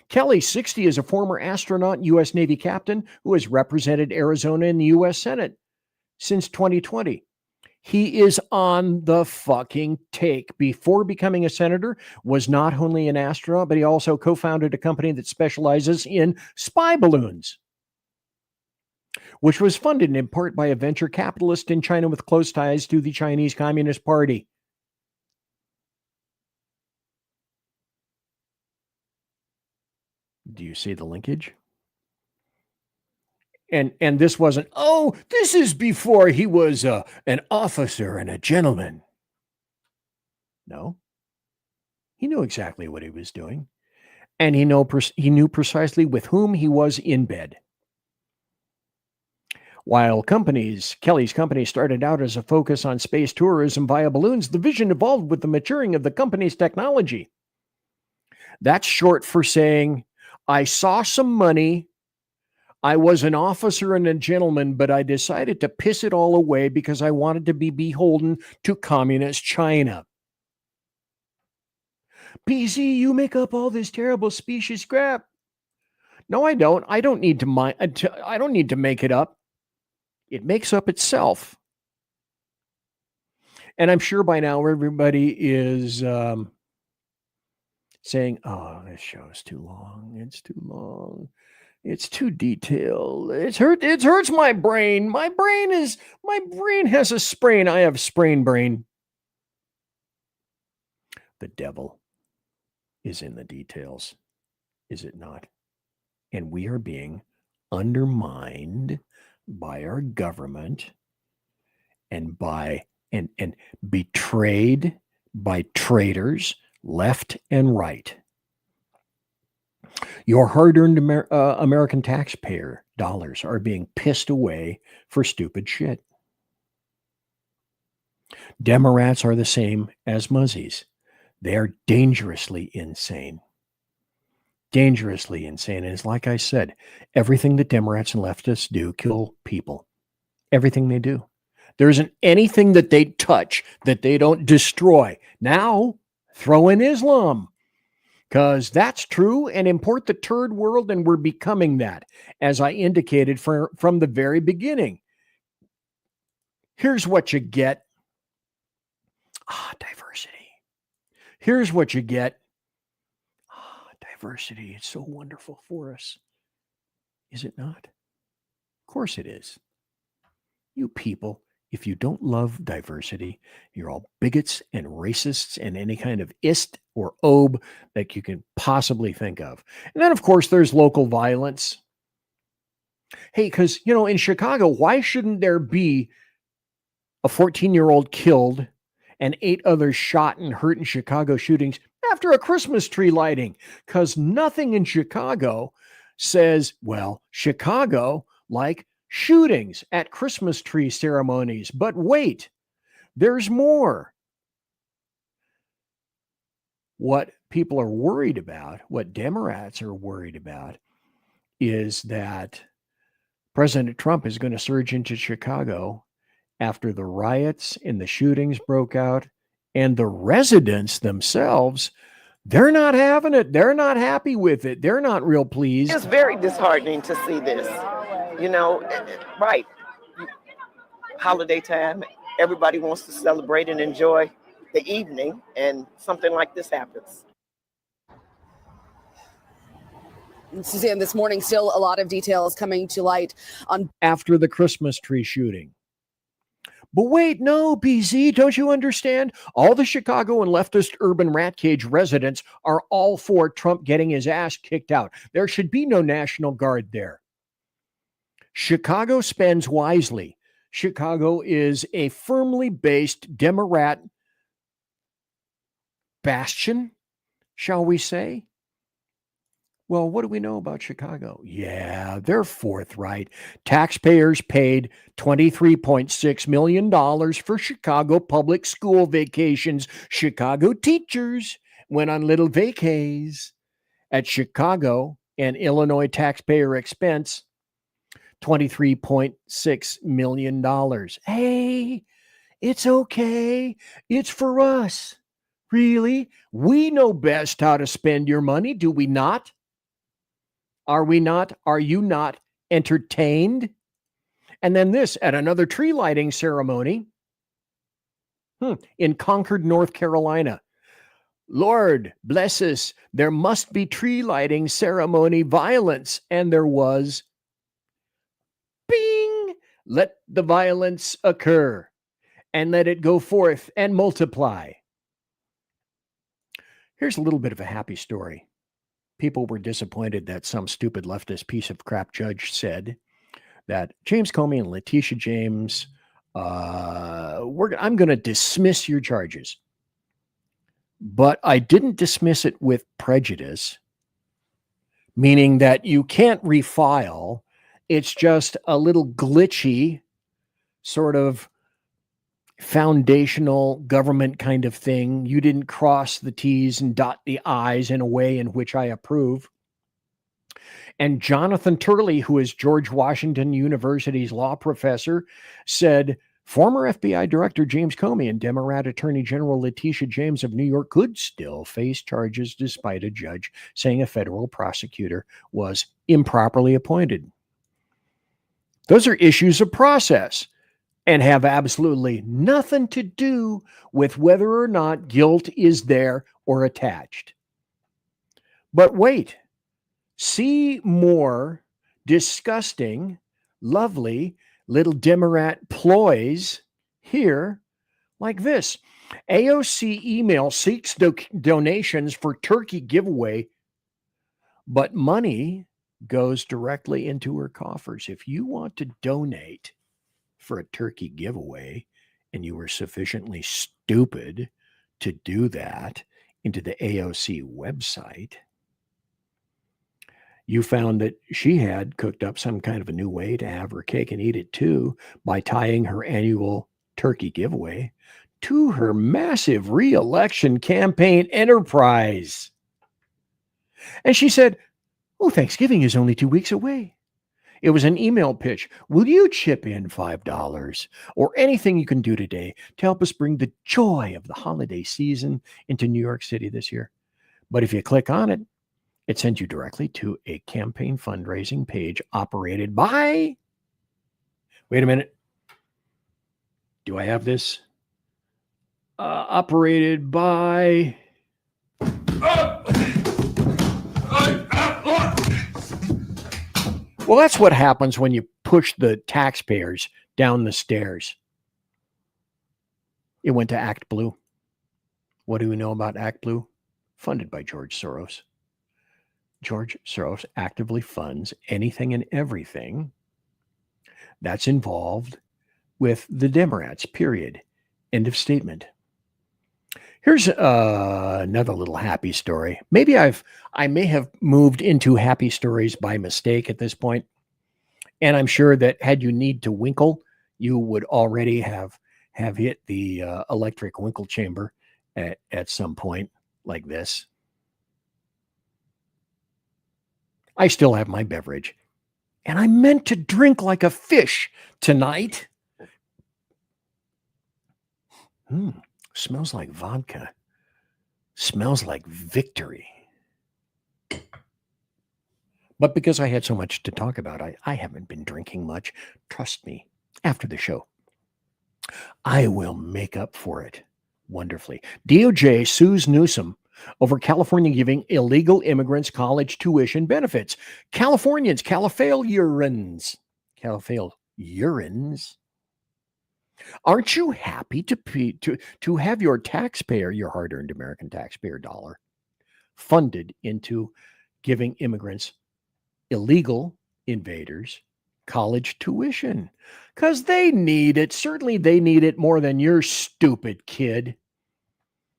Kelly, 60, is a former astronaut, U.S. Navy captain who has represented Arizona in the U.S. Senate since 2020. He is on the fucking take. Before becoming a senator, was not only an astronaut, but he also co-founded a company that specializes in spy balloons, which was funded in part by a venture capitalist in China with close ties to the Chinese Communist Party. Do you see the linkage? And this wasn't, oh, this is before he was an officer and a gentleman. No. He knew exactly what he was doing. And he knew precisely with whom he was in bed. While Kelly's company started out as a focus on space tourism via balloons, the vision evolved with the maturing of the company's technology. That's short for saying, I saw some money, I was an officer and a gentleman, but I decided to piss it all away because I wanted to be beholden to communist China. BZ, you make up all this terrible specious crap. No, I don't. I don't need to make it up. It makes up itself. And I'm sure by now everybody is saying, oh, this show is too long. It's too long. It's too detailed. It hurts my brain. My brain has a sprain. I have sprain brain. The devil is in the details, is it not? And we are being undermined by our government and betrayed by traitors left and right. Your hard-earned American taxpayer dollars are being pissed away for stupid shit. Demorats are the same as Muzzies. They are dangerously insane. Dangerously insane. And it's like I said, everything that Demorats and leftists do kill people. Everything they do. There isn't anything that they touch that they don't destroy. Now, throw in Islam. Because that's true, and import the third world, and we're becoming that, as I indicated from the very beginning. Here's what you get. Diversity. Here's what you get. Diversity. It's so wonderful for us. Is it not? Of course it is. You people, if you don't love diversity, you're all bigots and racists and any kind of ist or obe that you can possibly think of. And then, of course, there's local violence. Hey, because, in Chicago, why shouldn't there be a 14-year-old killed and 8 others shot and hurt in Chicago shootings after a Christmas tree lighting? Because nothing in Chicago says, well, Chicago, like shootings at Christmas tree ceremonies. But wait, there's more. What people are worried about, what Demorats are worried about, is that President Trump is going to surge into Chicago after the riots and the shootings broke out, and the residents themselves, they're not having it. They're not happy with it. They're not real pleased. It's very disheartening to see this. Right. Holiday time, everybody wants to celebrate and enjoy the evening, and something like this happens. Suzanne, this morning, still a lot of details coming to light on after the Christmas tree shooting. But wait, no, BZ, don't you understand? All the Chicago and leftist urban rat cage residents are all for Trump getting his ass kicked out. There should be no National Guard there. Chicago spends wisely. Chicago is a firmly based Demorat bastion, shall we say? Well, what do we know about Chicago? Yeah, they're forthright. Taxpayers paid $23.6 million for Chicago public school vacations. Chicago teachers went on little vacays at Chicago and Illinois taxpayer expense, $23.6 million. Hey, it's okay. It's for us. Really? We know best how to spend your money, do we not? Are we not? Are you not entertained? And then this, at another tree lighting ceremony, in Concord, North Carolina. Lord bless us, there must be tree lighting ceremony violence. And there was. Bing! Let the violence occur and let it go forth and multiply. Here's a little bit of a happy story. People were disappointed that some stupid leftist piece of crap judge said that James Comey and Letitia James, I'm going to dismiss your charges. But I didn't dismiss it with prejudice, meaning that you can't refile. It's just a little glitchy, sort of foundational government kind of thing. You didn't cross the T's and dot the I's in a way in which I approve. And Jonathan Turley, who is George Washington University's law professor, said former FBI Director James Comey and Demorat Attorney General Letitia James of New York could still face charges despite a judge saying a federal prosecutor was improperly appointed. Those are issues of process and have absolutely nothing to do with whether or not guilt is there or attached. But wait, see more disgusting, lovely little Demorat ploys here like this. AOC email seeks donations for turkey giveaway, but money goes directly into her coffers. If you want to donate for a turkey giveaway and you were sufficiently stupid to do that into the AOC website, you found that she had cooked up some kind of a new way to have her cake and eat it too by tying her annual turkey giveaway to her massive re-election campaign enterprise. And she said, "Oh, Thanksgiving is only 2 weeks away." It was an email pitch. Will you chip in $5 or anything you can do today to help us bring the joy of the holiday season into New York City this year? But if you click on it, it sends you directly to a campaign fundraising page operated by, wait a minute. Do I have this? Operated by, well, that's what happens when you push the taxpayers down the stairs. It went to Act Blue. What do we know about Act Blue? Funded by George Soros. George Soros actively funds anything and everything that's involved with the Demorats, period. End of statement. Here's another little happy story. Maybe I may have moved into happy stories by mistake at this point. And I'm sure that had you need to winkle, you would already have hit the electric winkle chamber at some point like this. I still have my beverage. And I meant to drink like a fish tonight. Smells like vodka. Smells like victory. But because I had so much to talk about, I haven't been drinking much. Trust me, after the show, I will make up for it wonderfully. DOJ sues Newsom over California giving illegal immigrants college tuition benefits. Californians, Califalians. Aren't you happy to have your taxpayer, your hard-earned American taxpayer dollar, funded into giving immigrants, illegal invaders, college tuition? Because they need it. Certainly they need it more than your stupid kid.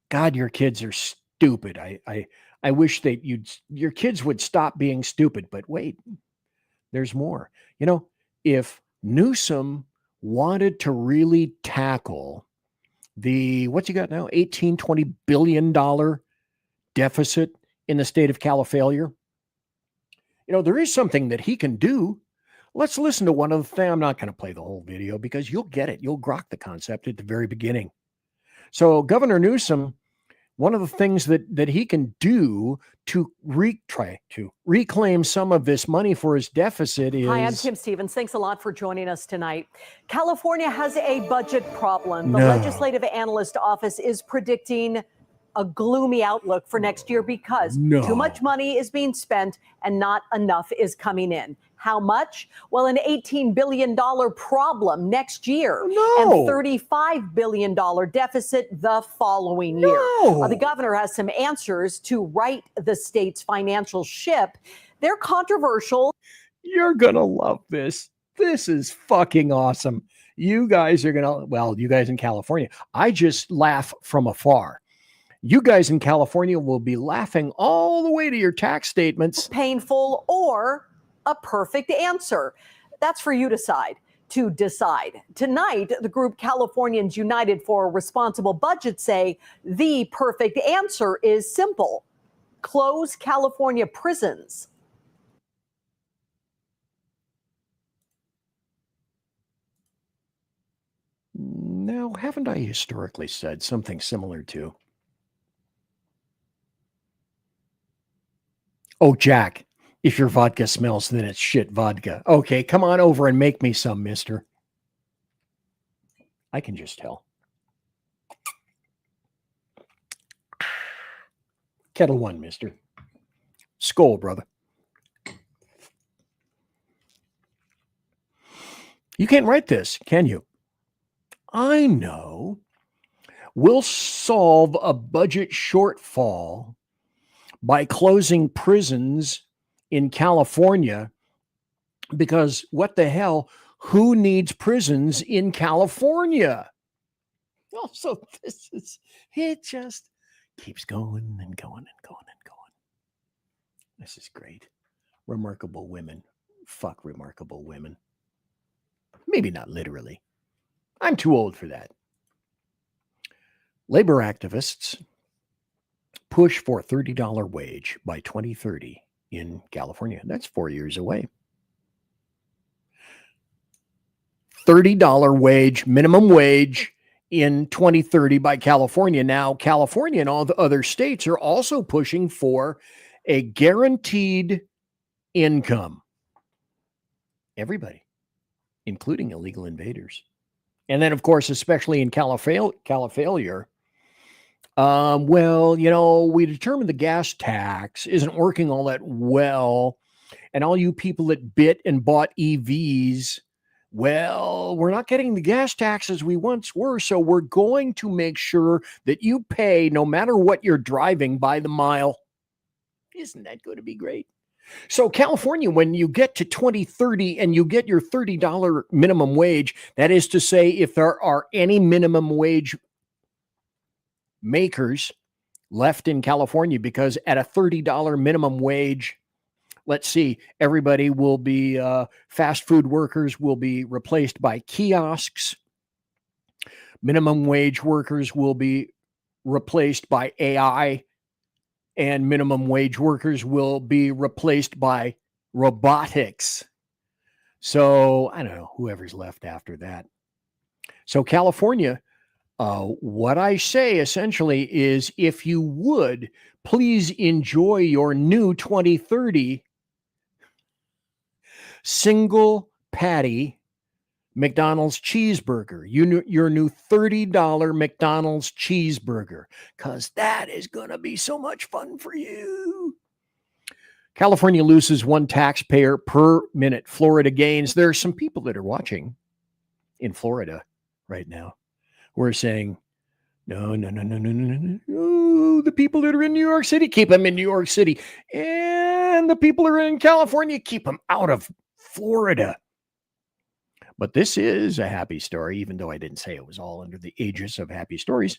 God, your kids are stupid. I wish that your kids would stop being stupid. But wait, there's more. You know, if Newsom wanted to really tackle the, what's he got now, $20 billion deficit in the state of Califalia, you know, there is something that he can do. Let's listen to one of the things. I'm not going to play the whole video because you'll get it. You'll grok the concept at the very beginning. So Governor Newsom one of the things that he can do to try to reclaim some of this money for his deficit is... Hi, I'm Kim Stevens. Thanks a lot for joining us tonight. California has a budget problem. The No. Legislative Analyst Office is predicting a gloomy outlook for next year because too much money is being spent and not enough is coming in. How much? Well, an $18 billion problem next year and $35 billion deficit the following year. The governor has some answers to right the state's financial ship. They're controversial. You're going to love this. This is fucking awesome. You guys are going to, well, you guys in California, I just laugh from afar. You guys in California will be laughing all the way to your tax statements. Painful or a perfect answer. That's for you to decide. Tonight, the group Californians United for a Responsible Budget say the perfect answer is simple. Close California prisons. Now, haven't I historically said something similar to? Oh, Jack, if your vodka smells, then it's shit vodka. Okay, come on over and make me some, mister. I can just tell. Kettle one, mister. Skål, brother. You can't write this, can you? I know. We'll solve a budget shortfall by closing prisons in California, because what the hell, who needs prisons in California? Oh, so it just keeps going and going and going and going. This is great. Remarkable women. Fuck remarkable women. Maybe not literally. I'm too old for that. Labor activists push for $30 wage by 2030 in California. That's 4 years away. $30 wage, minimum wage in 2030 by California. Now, California and all the other states are also pushing for a guaranteed income. Everybody, including illegal invaders. And then, of course, especially in Califailure, well, you know, we determined the gas tax isn't working all that well. And all you people that bit and bought EVs, well, we're not getting the gas tax as we once were. So we're going to make sure that you pay, no matter what you're driving, by the mile. Isn't that going to be great? So California, when you get to 2030 and you get your $30 minimum wage, that is to say, if there are any minimum wage makers left in California, because at a $30 minimum wage, let's see, everybody will be, fast food workers will be replaced by kiosks. Minimum wage workers will be replaced by AI, and minimum wage workers will be replaced by robotics. So I don't know, whoever's left after that. So California, what I say essentially is, if you would, please enjoy your new 2030 single patty McDonald's cheeseburger, your new $30 McDonald's cheeseburger, because that is going to be so much fun for you. California loses 1 taxpayer per minute. Florida gains. There are some people that are watching in Florida right now who are saying, no. The people that are in New York City, keep them in New York City. And the people that are in California, keep them out of Florida. But this is a happy story, even though I didn't say it was all under the aegis of happy stories.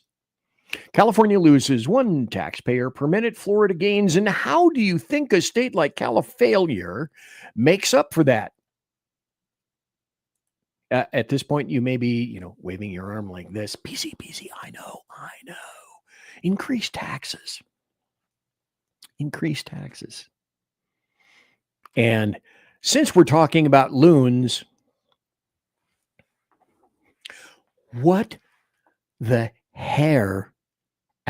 California loses 1 taxpayer per minute. Florida gains. And how do you think a state like Califailure makes up for that? At this point, you may be, waving your arm like this. Peasy, peasy. I know. Increase taxes. And since we're talking about loons, what the hair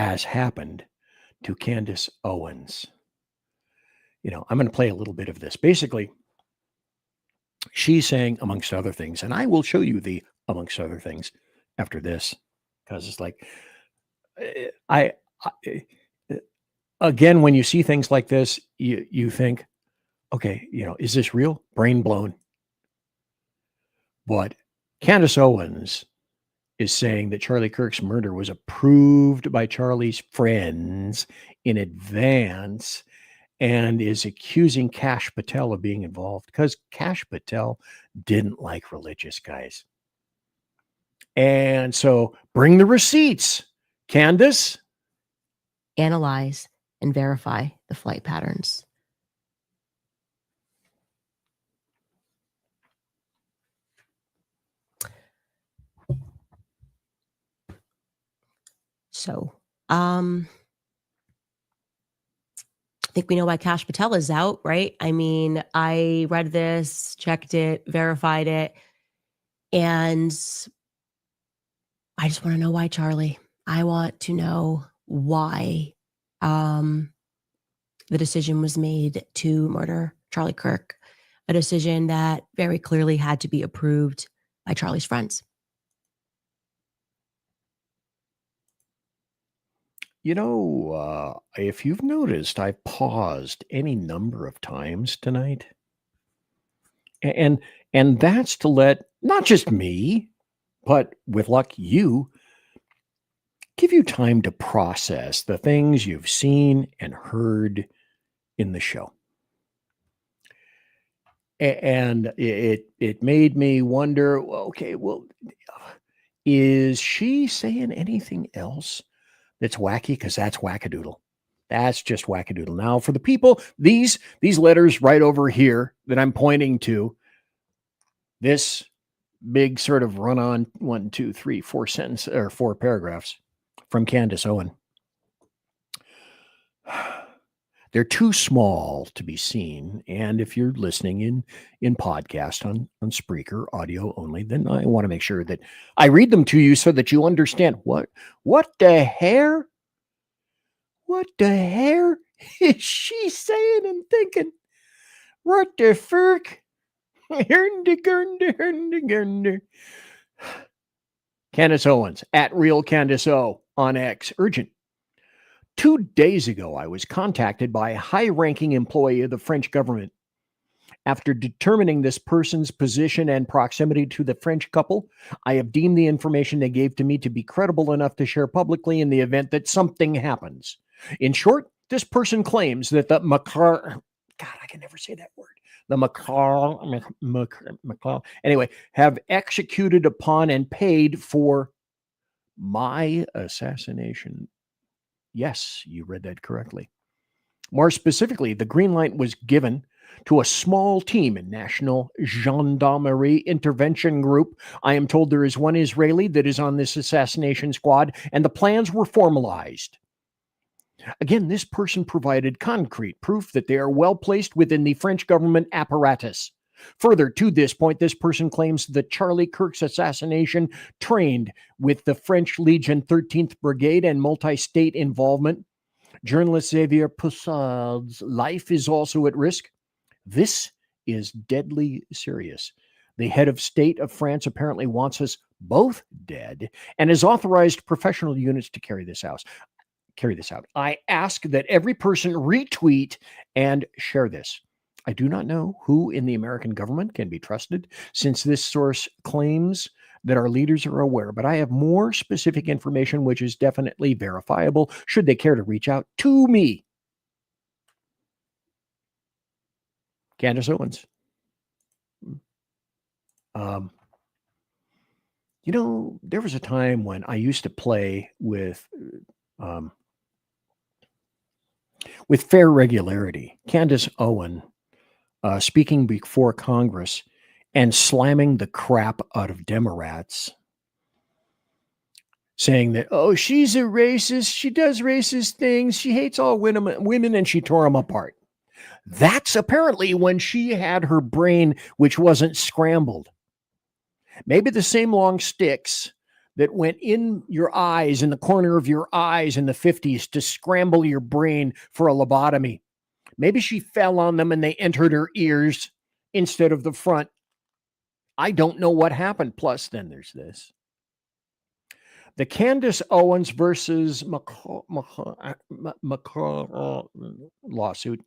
as happened to Candace Owens. I'm going to play a little bit of this. Basically, she's saying, amongst other things, and I will show you the amongst other things after this, because it's like, again, when you see things like this, you think, okay, is this real? Brain blown. But Candace Owens is saying that Charlie Kirk's murder was approved by Charlie's friends in advance, and is accusing Kash Patel of being involved because Kash Patel didn't like religious guys. And so bring the receipts, Candace. Analyze and verify the flight patterns. So, I think we know why Kash Patel is out, right? I mean, I read this, checked it, verified it, and I just want to know why, Charlie. I want to know why the decision was made to murder Charlie Kirk, a decision that very clearly had to be approved by Charlie's friends. If you've noticed, I've paused any number of times tonight. And that's to let not just me, but with luck, you give you time to process the things you've seen and heard in the show. And it made me wonder, okay, well, is she saying anything else that's wacky? Because that's wackadoodle. That's just wackadoodle. Now, for the people, these letters right over here that I'm pointing to, this big sort of run-on 1, 2, 3, 4 sentence or 4 paragraphs from Candace Owen. They're too small to be seen, and if you're listening in podcast on Spreaker audio only, then I want to make sure that I read them to you so that you understand what the hair? What the hair is she saying and thinking? What the fuck? Candace Owens at Real Candace O on X. Urgent. 2 days ago, I was contacted by a high-ranking employee of the French government. After determining this person's position and proximity to the French couple, I have deemed the information they gave to me to be credible enough to share publicly in the event that something happens. In short, this person claims that the have executed upon and paid for my assassination. Yes, you read that correctly. More specifically, the green light was given to a small team in National Gendarmerie Intervention Group. I am told there is one Israeli that is on this assassination squad, and the plans were formalized. Again, this person provided concrete proof that they are well placed within the French government apparatus. Further, to this point, this person claims that Charlie Kirk's assassination trained with the French Legion 13th Brigade and multi-state involvement. Journalist Xavier Poussad's life is also at risk. This is deadly serious. The head of state of France apparently wants us both dead and has authorized professional units to carry this out. I ask that every person retweet and share this. I do not know who in the American government can be trusted, since this source claims that our leaders are aware, but I have more specific information which is definitely verifiable should they care to reach out to me. Candace Owens. There was a time when I used to play with fair regularity. Candace Owen speaking before Congress and slamming the crap out of Demorats, saying that, oh, she's a racist, she does racist things, she hates all women, and she tore them apart. That's apparently when she had her brain, which wasn't scrambled. Maybe the same long sticks that went in your eyes, in the corner of your eyes in the 50s to scramble your brain for a lobotomy. Maybe she fell on them and they entered her ears instead of the front. I don't know what happened. Plus, then there's this. The Candace Owens versus McCall lawsuit,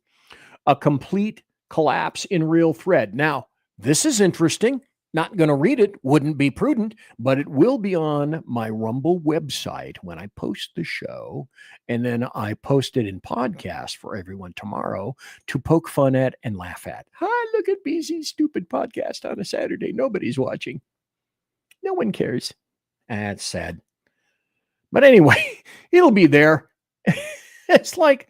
a complete collapse in real thread. Now, this is interesting. Not going to read it, wouldn't be prudent, but it will be on my Rumble website when I post the show. And then I post it in podcast for everyone tomorrow to poke fun at and laugh at. Hi, look at BZ's stupid podcast on a Saturday. Nobody's watching. No one cares. That's sad. But anyway, it'll be there. It's like,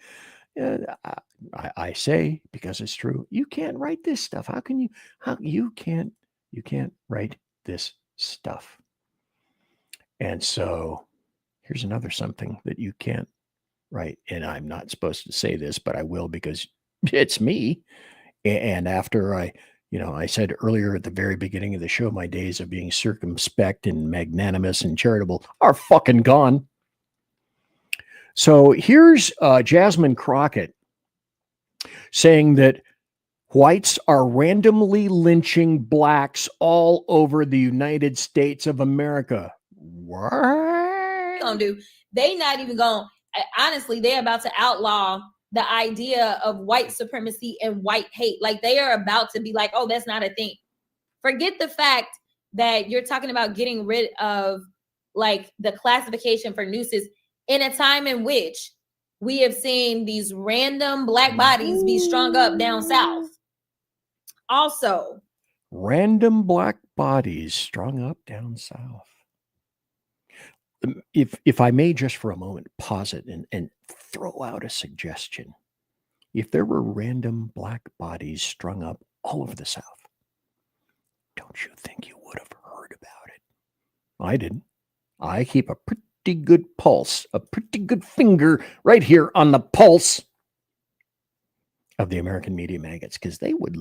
I say, because it's true, you can't write this stuff. How can you? You can't write this stuff. And so here's another something that you can't write. And I'm not supposed to say this, but I will because it's me. And after I said earlier at the very beginning of the show, my days of being circumspect and magnanimous and charitable are fucking gone. So here's Jasmine Crockett saying that whites are randomly lynching blacks all over the United States of America. What? Gonna do? They not even going. Honestly, they're about to outlaw the idea of white supremacy and white hate. Like they are about to be like, oh, that's not a thing. Forget the fact that you're talking about getting rid of like the classification for nooses in a time in which we have seen these random black bodies be strung up down south. Also, random black bodies strung up down south. If I may just for a moment pause it and throw out a suggestion. If there were random black bodies strung up all over the South, don't you think you would have heard about it? I didn't. I keep a pretty good pulse, a pretty good finger right here on the pulse of the American media maggots, because they would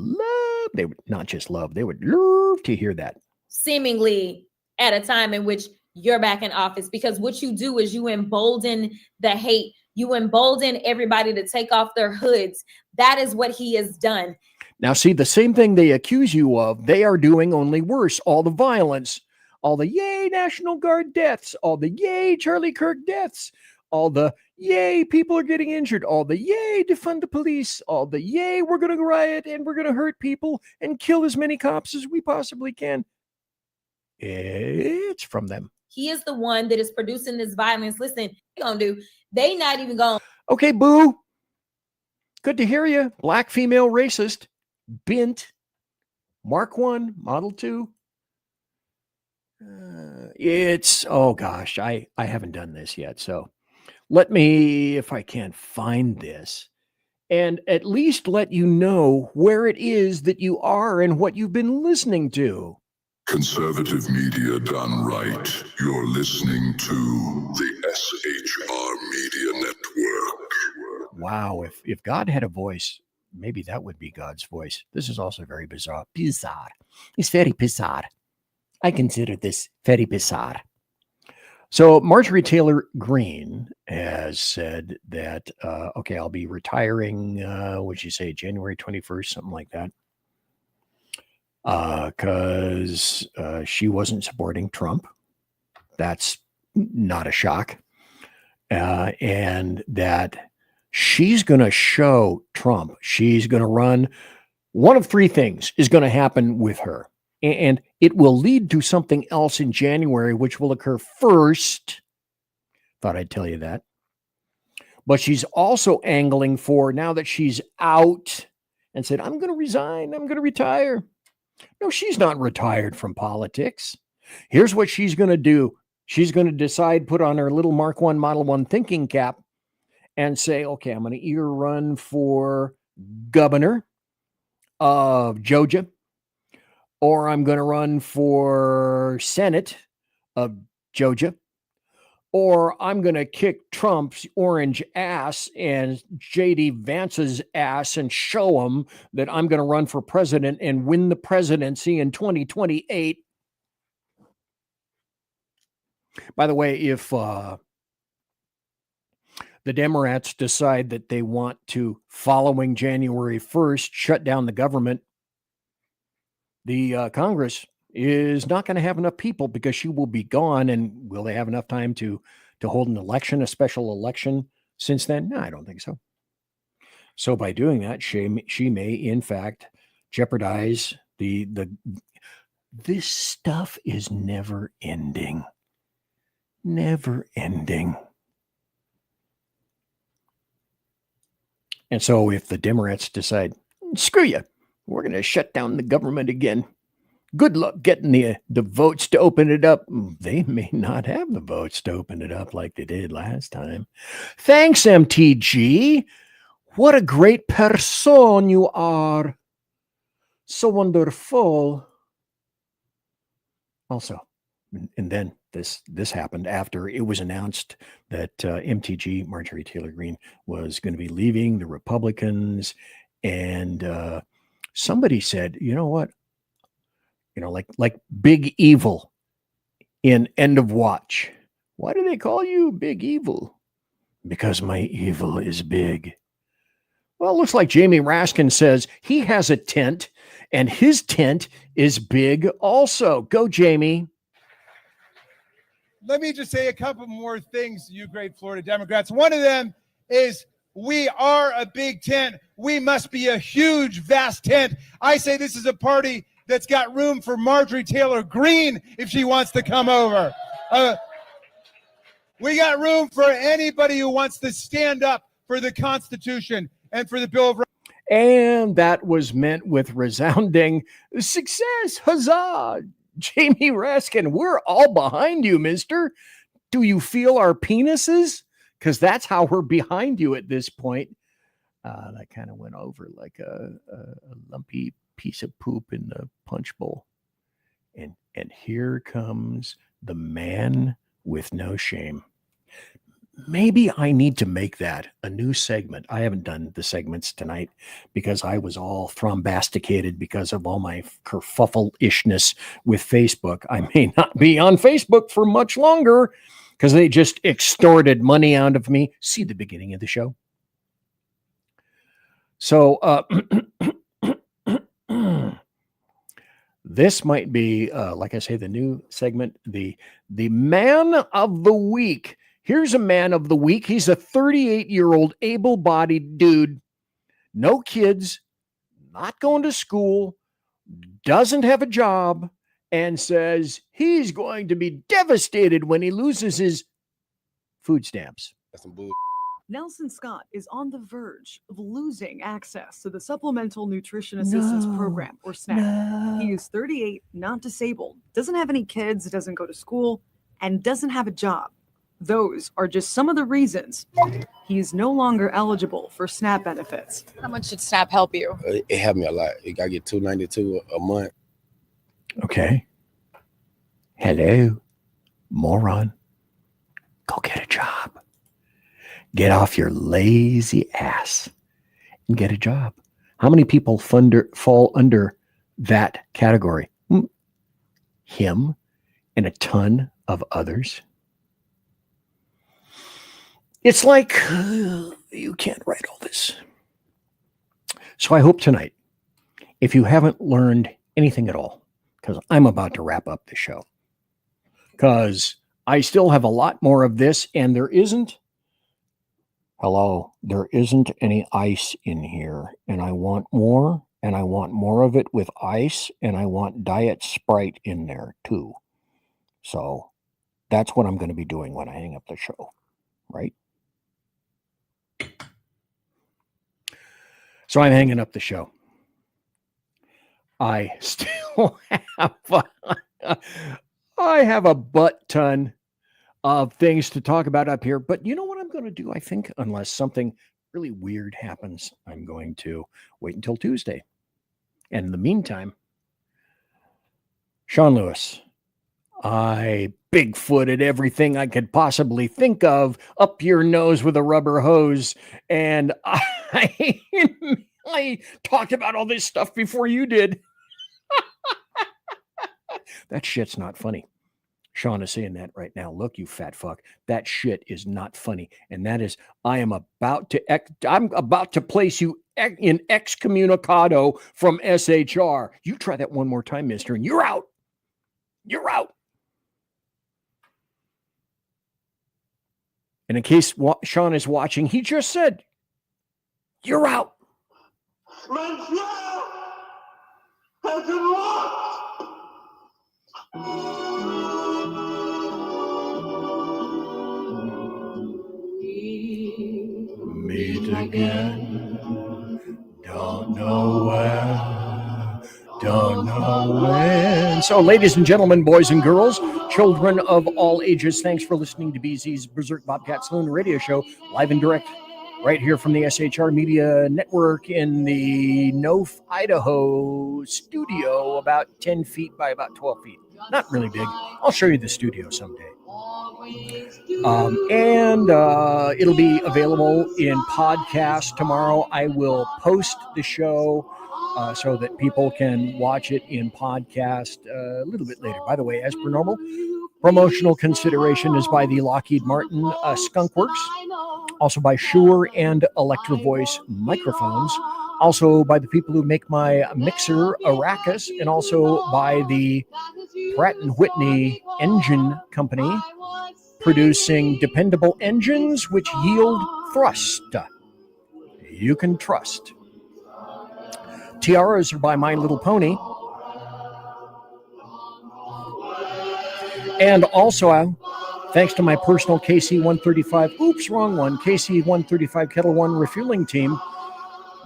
not just love, they would love to hear that. Seemingly at a time in which you're back in office, because what you do is you embolden the hate. You embolden everybody to take off their hoods. That is what he has done. Now, see, the same thing they accuse you of, they are doing only worse. All the violence, all the yay National Guard deaths, all the yay Charlie Kirk deaths, all the yay people are getting injured, all the yay defund the police, all the yay we're going to riot and we're going to hurt people and kill as many cops as we possibly can. It's from them. He is the one that is producing this violence. Listen, gonna do? They not even going. Okay, boo. Good to hear you. Black female racist. Bint. Mark 1, Model 2. Oh gosh, I haven't done this yet. So let me, if I can find this, and at least let you know where it is that you are and what you've been listening to. Conservative media done right. You're listening to the SHR Media Network. Wow, if God had a voice, maybe that would be God's voice. This is also very bizarre. Bizarre. It's very bizarre. I consider this very bizarre. So Marjorie Taylor Greene has said that, okay, I'll be retiring, what'd you say, January 21st, something like that. Because she wasn't supporting Trump. That's not a shock. And that she's going to show Trump. She's going to run. One of three things is going to happen with her. And it will lead to something else in January, which will occur first. Thought I'd tell you that. But she's also angling for, now that she's out and said, I'm going to resign, I'm going to retire. No, she's not retired from politics. Here's what she's going to do. She's going to decide, put on her little Mark 1, Model 1 thinking cap and say, okay, I'm going to either run for governor of Georgia, or I'm going to run for Senate of Georgia, or I'm going to kick Trump's orange ass and J.D. Vance's ass and show them that I'm going to run for president and win the presidency in 2028. By the way, if the Demorats decide that they want to, following January 1st, shut down the government, the Congress is not going to have enough people because she will be gone. And will they have enough time to hold an election, a special election since then? No, I don't think so. So by doing that, she may, in fact, jeopardize this stuff is never ending. Never ending. And so if the Demorats decide, screw you, we're going to shut down the government again, good luck getting the votes to open it up. They may not have the votes to open it up like they did last time. Thanks, MTG. What a great person you are. So wonderful. Also, and then this happened after it was announced that MTG, Marjorie Taylor Greene, was going to be leaving the Republicans. And somebody said, you know what? Like Big Evil in End of Watch. Why do they call you Big Evil? Because my evil is big. Well, it looks like Jamie Raskin says he has a tent, and his tent is big also. Go, Jamie. Let me just say a couple more things, you great Florida Democrats. One of them is we are a big tent. We must be a huge, vast tent. I say this is a party that's got room for Marjorie Taylor Greene if she wants to come over. We got room for anybody who wants to stand up for the Constitution and for the Bill of Rights. And that was meant with resounding success. Huzzah! Jamie Raskin, we're all behind you, mister. Do you feel our penises? Because that's how we're behind you at this point. That kind of went over like a lumpy piece of poop in the punch bowl. And here comes the man with no shame. Maybe I need to make that a new segment. I haven't done the segments tonight because I was all thrombasticated because of all my kerfuffle-ishness with Facebook. I may not be on Facebook for much longer because they just extorted money out of me. See the beginning of the show. So this might be, like I say, the new segment, the Man of the Week. Here's a man of the week. He's a 38-year-old able-bodied dude, no kids, not going to school, doesn't have a job, and says he's going to be devastated when he loses his food stamps. That's some bull. Nelson Scott is on the verge of losing access to the Supplemental Nutrition Assistance Program, or SNAP. He is 38, not disabled, doesn't have any kids, doesn't go to school, and doesn't have a job. Those are just some of the reasons he is no longer eligible for SNAP benefits. How much did SNAP help you? It helped me a lot. I get $292 a month. Okay. Hello, moron. Go get a job. Get off your lazy ass and get a job. How many people fall under that category? Him and a ton of others. It's like you can't write all this. So I hope tonight, if you haven't learned anything at all, because I'm about to wrap up the show, because I still have a lot more of this, and there isn't any ice in here, and I want more, and I want more of it with ice, and I want Diet Sprite in there too. So that's what I'm going to be doing when I hang up the show, right? So I'm hanging up the show. I still have a butt ton of things to talk about up here, but you know what I'm going to do? I think unless something really weird happens, I'm going to wait until Tuesday. And in the meantime, Sean Lewis, I Bigfooted everything I could possibly think of up your nose with a rubber hose. And I talked about all this stuff before you did. That shit's not funny. Sean is saying that right now. Look, you fat fuck. That shit is not funny. And that is, I'm about to place you in excommunicado from SHR. You try that one more time, mister, and you're out. You're out. And in case Sean is watching, he just said, you're out. Meet again. Don't know where. Don't know when. So, ladies and gentlemen, boys and girls, children of all ages, thanks for listening to BZ's Berserk Bobcat Saloon radio show, live and direct, right here from the SHR Media Network in the Nof, Idaho studio, about 10 feet by about 12 feet. Not really big. I'll show you the studio someday. And it'll be available in podcast tomorrow. I will post the show so that people can watch it in podcast a little bit later. By the way, as per normal, promotional consideration is by the Lockheed Martin Skunk Works, also by Shure and Electro Voice microphones, also by the people who make my mixer Arrakis, and also by the Pratt & Whitney Engine Company, producing dependable engines which yield thrust you can trust. Tiaras are by My Little Pony. And also, thanks to my personal KC-135, KC-135 Kettle One refueling team,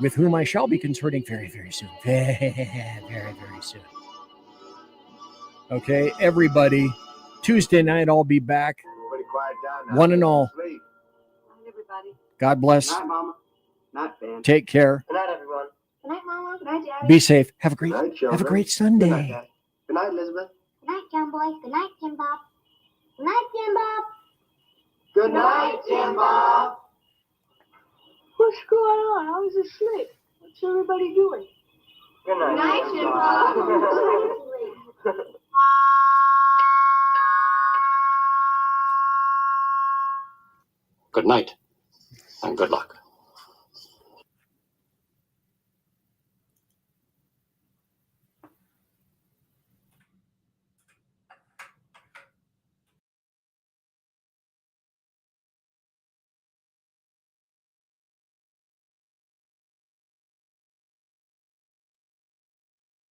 with whom I shall be concerting very, very soon. Very, very soon. Okay, everybody, Tuesday night I'll be back. One and all. God bless. Night, Mama. Night, Ben. Take care. Good night, everyone. Good night, Mama. Good night, Daddy. Be safe. Have a Good night, great children. Sunday. Good night, Daddy. Good night, Elizabeth. Good night, John Boy. Good night, Tim Bob. Good night, Tim Bob. Good night, Tim Bob. What's going on? I was asleep. What's everybody doing? Good night, Good night, Tim Bob. Good night, and good luck.